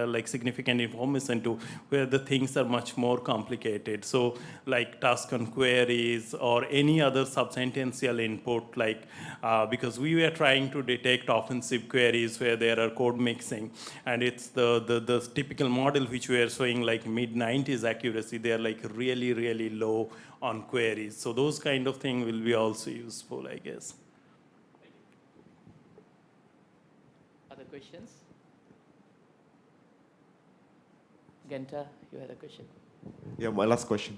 like significant information to where the things are much more complicated. So like task on queries or any other subsentential input, like because we were trying to detect offensive queries where there are code mixing, and it's the typical model which we are showing like mid-90s accuracy. They are like really, really low on queries. So those kind of things will be also useful, I guess. Other questions? Genta, you had a question. Yeah, my last question.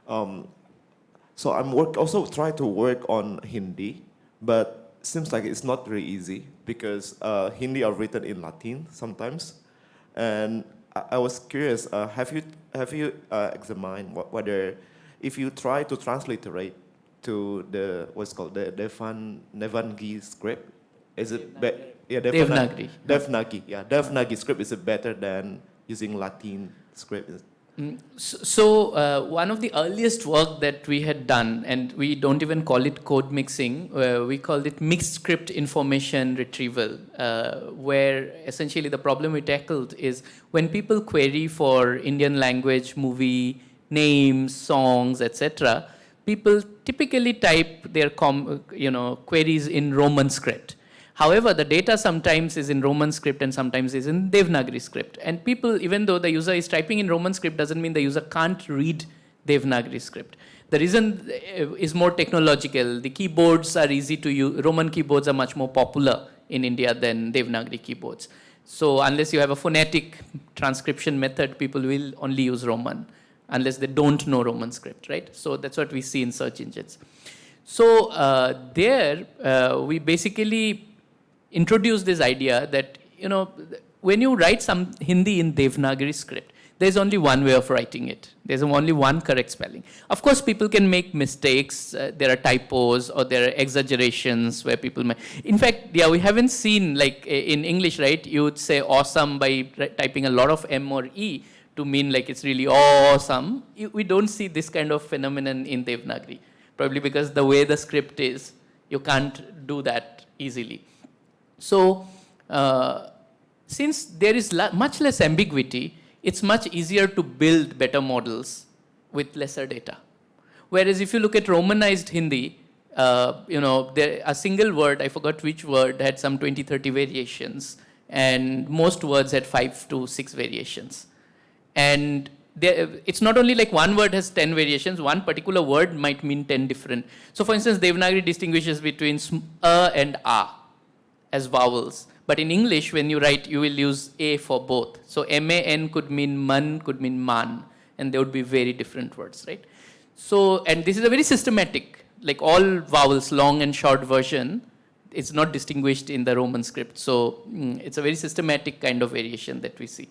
So I'm also try to work on Hindi, but seems like it's not very easy because Hindi are written in Latin sometimes, and I was curious. Have you examined whether if you try to transliterate to the what's called the Devanagari script, is it Devanagari. Devanagari, yeah, Devanagari script, is it better than using Latin script? So one of the earliest work that we had done, and we don't even call it code mixing, we called it mixed script information retrieval, where essentially the problem we tackled is when people query for Indian language, movie, names, songs, etc., people typically type their queries in Roman script. However, the data sometimes is in Roman script and sometimes is in Devanagari script. And people, even though the user is typing in Roman script, doesn't mean the user can't read Devanagari script. The reason is more technological. The keyboards are easy to use. Roman keyboards are much more popular in India than Devanagari keyboards. So unless you have a phonetic transcription method, people will only use Roman, unless they don't know Roman script, right? So that's what we see in search engines. So we basically introduce this idea that, when you write some Hindi in Devanagari script, there's only one way of writing it. There's only one correct spelling. Of course, people can make mistakes. There are typos or there are exaggerations where people may. In fact, we haven't seen, like in English, right? You would say awesome by typing a lot of M or E to mean like it's really awesome. We don't see this kind of phenomenon in Devanagari, probably because the way the script is, you can't do that easily. So, since there is much less ambiguity, it's much easier to build better models with lesser data. Whereas if you look at Romanized Hindi, a single word, I forgot which word, had some 20, 30 variations, and most words had 5 to 6 variations. And it's not only like one word has 10 variations, one particular word might mean 10 different. So for instance, Devanagari distinguishes between and a as vowels. But in English, when you write, you will use a for both. So man could mean man, could mean man, and they would be very different words, right? So, and this is a very systematic, like all vowels, long and short version, it's not distinguished in the Roman script. So it's a very systematic kind of variation that we see.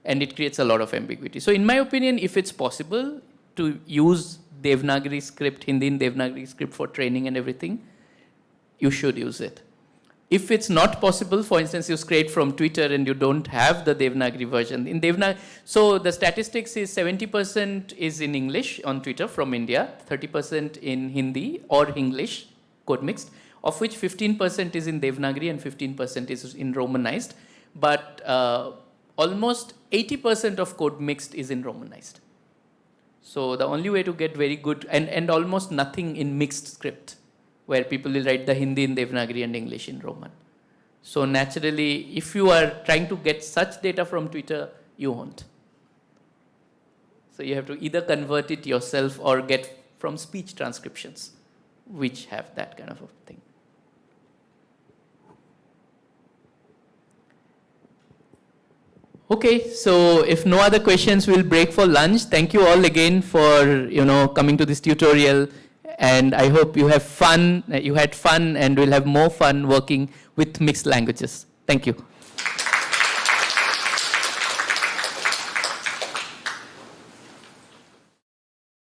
And it creates a lot of ambiguity. So in my opinion, if it's possible to use Devanagari script, Hindi in Devanagari script for training and everything, you should use it. If it's not possible, for instance, you scrape from Twitter and you don't have the Devanagari version. In Devanagari, so the statistics is 70% is in English on Twitter from India, 30% in Hindi or English, code mixed, of which 15% is in Devanagari and 15% is in Romanized. But almost 80% of code mixed is in Romanized. So the only way to get very good, and almost nothing in mixed script, where people will write the Hindi in Devanagari and English in Roman. So naturally, if you are trying to get such data from Twitter, you won't. So you have to either convert it yourself or get from speech transcriptions, which have that kind of a thing. Okay, so if no other questions, we'll break for lunch. Thank you all again for coming to this tutorial. and I hope you have fun, you had fun, and will have more fun working with mixed languages. Thank you.